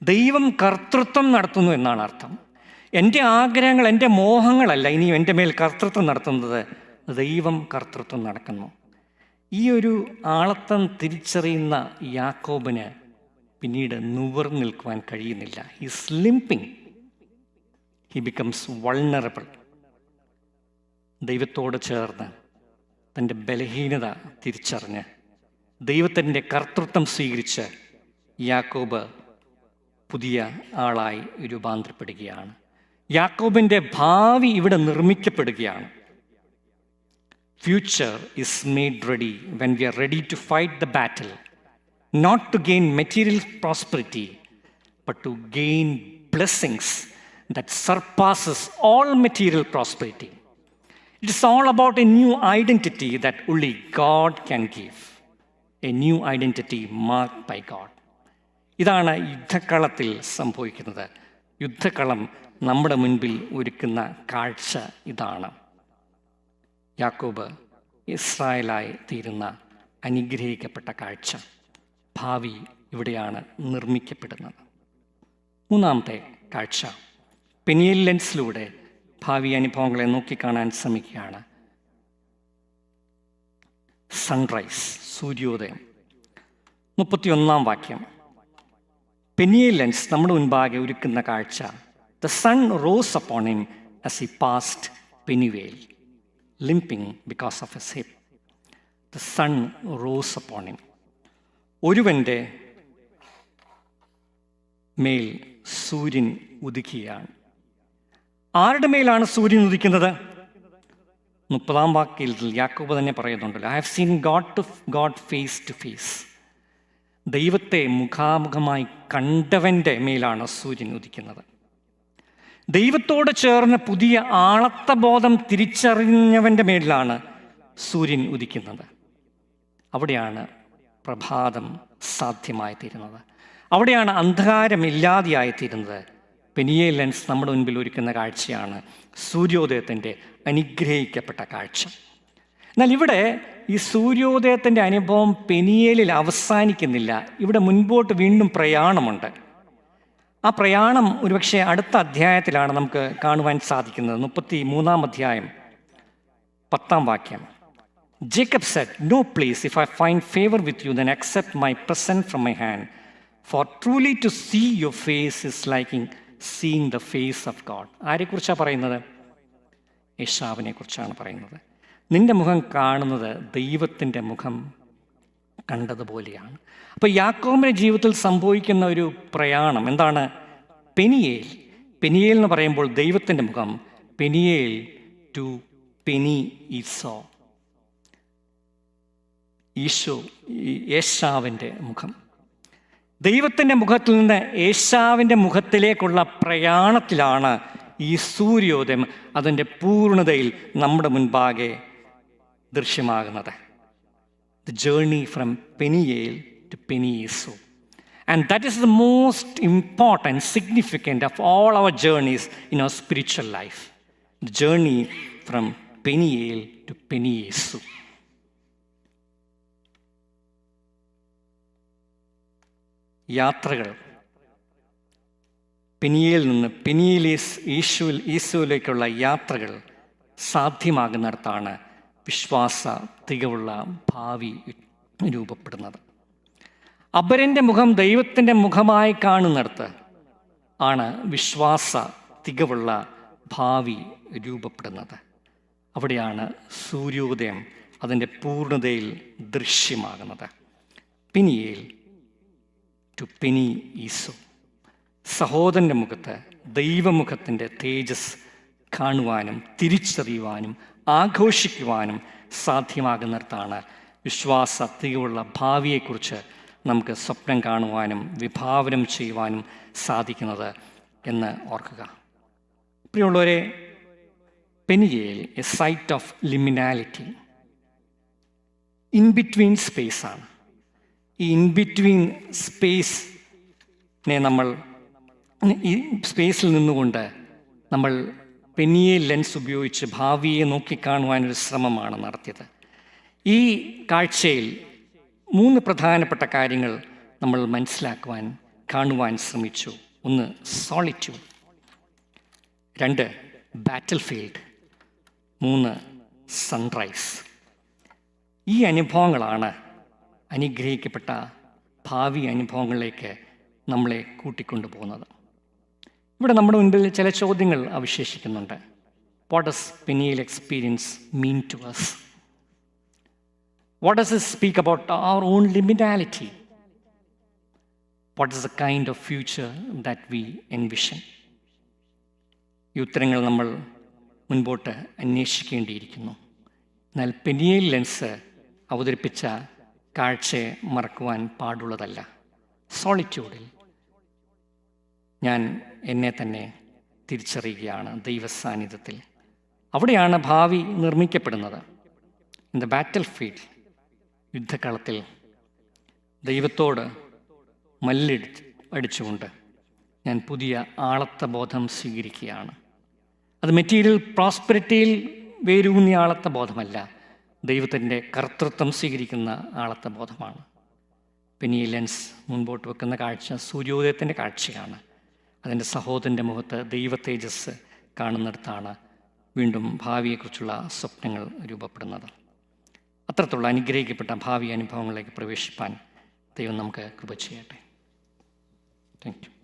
ദൈവം കർത്തൃത്വം നടത്തുന്നു എന്നാണ് അർത്ഥം. എൻ്റെ ആഗ്രഹങ്ങൾ, എൻ്റെ മോഹങ്ങളല്ല ഇനിയും എൻ്റെ മേൽ കർത്തൃത്വം നടത്തുന്നത്, ദൈവം കർത്തൃത്വം നടക്കുന്നു. ഈ ഒരു ആളത്തം തിരിച്ചറിയുന്ന യാക്കോബിന് പിന്നീട് നിവർന്നു നിൽക്കുവാൻ കഴിയുന്നില്ല. He's limping, he becomes vulnerable. ദൈവത്തോട് ചേർന്ന് തൻ്റെ ബലഹീനത തിരിച്ചറിഞ്ഞ് ദൈവത്തിൻ്റെ കർത്തൃത്വം സ്വീകരിച്ച് യാക്കോബ് പുതിയ ആളായി രൂപാന്തരപ്പെടുകയാണ്. യാക്കോബിൻ്റെ ഭാവി ഇവിടെ നിർമ്മിക്കപ്പെടുകയാണ്. Future is made ready when we are ready to fight the battle, not to gain material prosperity but to gain blessings that surpasses all material prosperity. It is all about a new identity that only God can give. A new identity marked by God. ഇതാണ് യുദ്ധക്കളത്തിൽ സംഭവിക്കുന്നത്. യുദ്ധക്കളം നമ്മുടെ മുൻപിൽ ഒരുക്കുന്ന കാഴ്ച ഇതാണ്. യാക്കോബ് ഇസ്രായേലായി തീരുന്ന അനുഗ്രഹിക്കപ്പെട്ട കാഴ്ച. ഭാവി ഇവിടെയാണ് നിർമ്മിക്കപ്പെടുന്നത്. 3-ാമത്തെ കാഴ്ച, പെനിയേൽ ലെൻസിലൂടെ ഭാവി അനുഭവങ്ങളെ നോക്കിക്കാണാൻ ശ്രമിക്കുകയാണ്. സൺറൈസ്, സൂര്യോദയം. 31-ാം വാക്യം, പെനിയേൽ ലെൻസ് നമ്മുടെ മുൻപാകെ ഒരുക്കുന്ന കാഴ്ച. The sun rose upon him as he passed Peniel, limping because of his hip. The sun rose upon him. ഒരുവൻ്റെ മേൽ സൂര്യൻ ഉദിക്കുകയാണ്. ആരുടെ മേലാണ് സൂര്യൻ ഉദിക്കുന്നത്? 30-ാം വാക്യത്തിൽ യാക്കോബ് തന്നെ പറയുന്നുണ്ടല്ലോ, I have seen God face to face. ദൈവത്തെ മുഖാമുഖമായി കണ്ടവൻ്റെ മേലാണ് സൂര്യൻ ഉദിക്കുന്നത്. ദൈവത്തോട് ചേർന്ന് പുതിയ ആളത്തബോധം തിരിച്ചറിഞ്ഞവൻ്റെ മേലിലാണ് സൂര്യൻ ഉദിക്കുന്നത്. അവിടെയാണ് പ്രഭാതം സാധ്യമായി തീരുന്നത്. അവിടെയാണ് അന്ധകാരമില്ലാതെയായിത്തീരുന്നത്. പെനിയേൽ ലെൻസ് നമ്മുടെ മുൻപിൽ ഒരുക്കുന്ന കാഴ്ചയാണ് സൂര്യോദയത്തിൻ്റെ അനുഗ്രഹിക്കപ്പെട്ട കാഴ്ച. എന്നാൽ ഇവിടെ ഈ സൂര്യോദയത്തിൻ്റെ അനുഭവം പെനിയേലിൽ അവസാനിക്കുന്നില്ല. ഇവിടെ മുൻപോട്ട് വീണ്ടും പ്രയാണമുണ്ട്. ആ പ്രയാണം ഒരുപക്ഷെ അടുത്ത അധ്യായത്തിലാണ് നമുക്ക് കാണുവാൻ സാധിക്കുന്നത്. 33-ാം അധ്യായം 10-ാം വാക്യം. Jacob said, "No, please, if I find favor with you, then accept my present from my hand. For truly to see your face is like seeing the face of God." ആരെക്കുറിച്ചാണ് പറയുന്നത്? യേശാവിനെ കുറിച്ചാണ് പറയുന്നത്. നിന്റെ മുഖം കാണുന്നത് ദൈവത്തിൻ്റെ മുഖം കണ്ടതുപോലെയാണ്. അപ്പോൾ യാക്കോബിൻ്റെ ജീവിതത്തിൽ സംഭവിക്കുന്ന ഒരു പ്രയാണം എന്താണ്? പെനിയേൽ. പെനിയേൽ എന്ന് പറയുമ്പോൾ ദൈവത്തിൻ്റെ മുഖം. പെനിയേൽ ടു പെനി ഈസോ, യേശാവിൻ്റെ മുഖം. ദൈവത്തിൻ്റെ മുഖത്തിൽ നിന്ന് യേശാവിൻ്റെ മുഖത്തിലേക്കുള്ള പ്രയാണത്തിലാണ് ഈ സൂര്യോദയം അതിൻ്റെ പൂർണ്ണതയിൽ നമ്മുടെ മുൻപാകെ ദൃശ്യമാകുന്നത്. The journey from Peniel to Peniel. And that is the most important, significant of all our journeys in our spiritual life. The journey from Peniel to Peniel. യാത്രകൾ പെനിയേൽ നിന്ന് ഈശോയിലേക്കുള്ള യാത്രകൾ സാധ്യമാകുന്നിടത്താണ് വിശ്വാസ തികവുള്ള ഭാവി രൂപപ്പെടുന്നത്. അപരൻ്റെ മുഖം ദൈവത്തിൻ്റെ മുഖമായി കാണുന്നിടത്ത് ആണ് വിശ്വാസ തികവുള്ള ഭാവി രൂപപ്പെടുന്നത്. അവിടെയാണ് സൂര്യോദയം അതിൻ്റെ പൂർണ്ണതയിൽ ദൃശ്യമാകുന്നത്. പെനിയേൽ ടു പെനി ഈസോ. സഹോദരൻ്റെ മുഖത്ത് ദൈവമുഖത്തിൻ്റെ തേജസ് കാണുവാനും തിരിച്ചറിയുവാനും ആഘോഷിക്കുവാനും സാധ്യമാകുന്നിടത്താണ് വിശ്വാസ തികവുള്ള ഭാവിയെക്കുറിച്ച് നമുക്ക് സ്വപ്നം കാണുവാനും വിഭാവനം ചെയ്യുവാനും സാധിക്കുന്നത് എന്ന് ഓർക്കുക. പ്രിയമുള്ളവരെ, Peniel a site of liminality, in between സ്പേസാണ്. ഈ ഇൻ ബിറ്റ്വീൻ സ്പേസിനെ നമ്മൾ ഈ സ്പേസിൽ നിന്നുകൊണ്ട് നമ്മൾ പെനിയേൽ ലെൻസ് ഉപയോഗിച്ച് ഭാവിയെ നോക്കിക്കാണുവാനൊരു ശ്രമമാണ് നടത്തിയത്. ഈ കാഴ്ചയിൽ 3 പ്രധാനപ്പെട്ട കാര്യങ്ങൾ നമ്മൾ മനസ്സിലാക്കുവാൻ കാണുവാൻ ശ്രമിച്ചു. 1 സോളിറ്റ്യൂഡ്, 2 ബാറ്റിൽ ഫീൽഡ്, 3 സൺറൈസ്. ഈ അനുഭവങ്ങളാണ് അനുഗ്രഹിക്കപ്പെട്ട ഭാവി അനുഭവങ്ങളിലേക്ക് നമ്മളെ കൂട്ടിക്കൊണ്ടുപോകുന്നത്. ഇവിടെ നമ്മുടെ മുൻപിൽ ചില ചോദ്യങ്ങൾ അവശേഷിക്കുന്നുണ്ട്. What does Peniel experience mean to us? What does it speak about our own liminality? What is the kind of future that we envision? ഈ ഉത്തരങ്ങൾ നമ്മൾ മുൻപോട്ട് അന്വേഷിക്കേണ്ടിയിരിക്കുന്നു. എന്നാൽ പെനിയേൽ ലെൻസ് അവതരിപ്പിച്ച കാഴ്ചയെ മറക്കുവാൻ പാടുള്ളതല്ല. സോളിറ്റ്യൂഡിൽ ഞാൻ എന്നെ തന്നെ തിരിച്ചറിയുകയാണ് ദൈവസാന്നിധ്യത്തിൽ. അവിടെയാണ് ഭാവി നിർമ്മിക്കപ്പെടുന്നത്. ഇൻ ദ ബാറ്റിൽ ഫീൽഡ്, യുദ്ധക്കളത്തിൽ ദൈവത്തോട് അടിച്ചുകൊണ്ട് ഞാൻ പുതിയ ആളത്തബോധം സ്വീകരിക്കുകയാണ്. അത് മെറ്റീരിയൽ പ്രോസ്പെരിറ്റിയിൽ വേരൂന്നിയ ആളത്തബോധമല്ല, ദൈവത്തിൻ്റെ കർത്തൃത്വം സ്വീകരിക്കുന്ന ആളത്തബോധമാണ്. പെനിയേൽ ലെൻസ് മുൻപോട്ട് വെക്കുന്ന കാഴ്ച സൂര്യോദയത്തിൻ്റെ കാഴ്ചയാണ്. അതിൻ്റെ സഹോദരൻ്റെ മുഖത്ത് ദൈവ തേജസ് കാണുന്നിടത്താണ് വീണ്ടും ഭാവിയെക്കുറിച്ചുള്ള സ്വപ്നങ്ങൾ രൂപപ്പെടുന്നത്. അത്തരത്തിലുള്ള അനുഗ്രഹിക്കപ്പെട്ട ഭാവി അനുഭവങ്ങളിലേക്ക് പ്രവേശിപ്പാൻ ദൈവം നമുക്ക് കൃപ ചെയ്യട്ടെ. Thank you.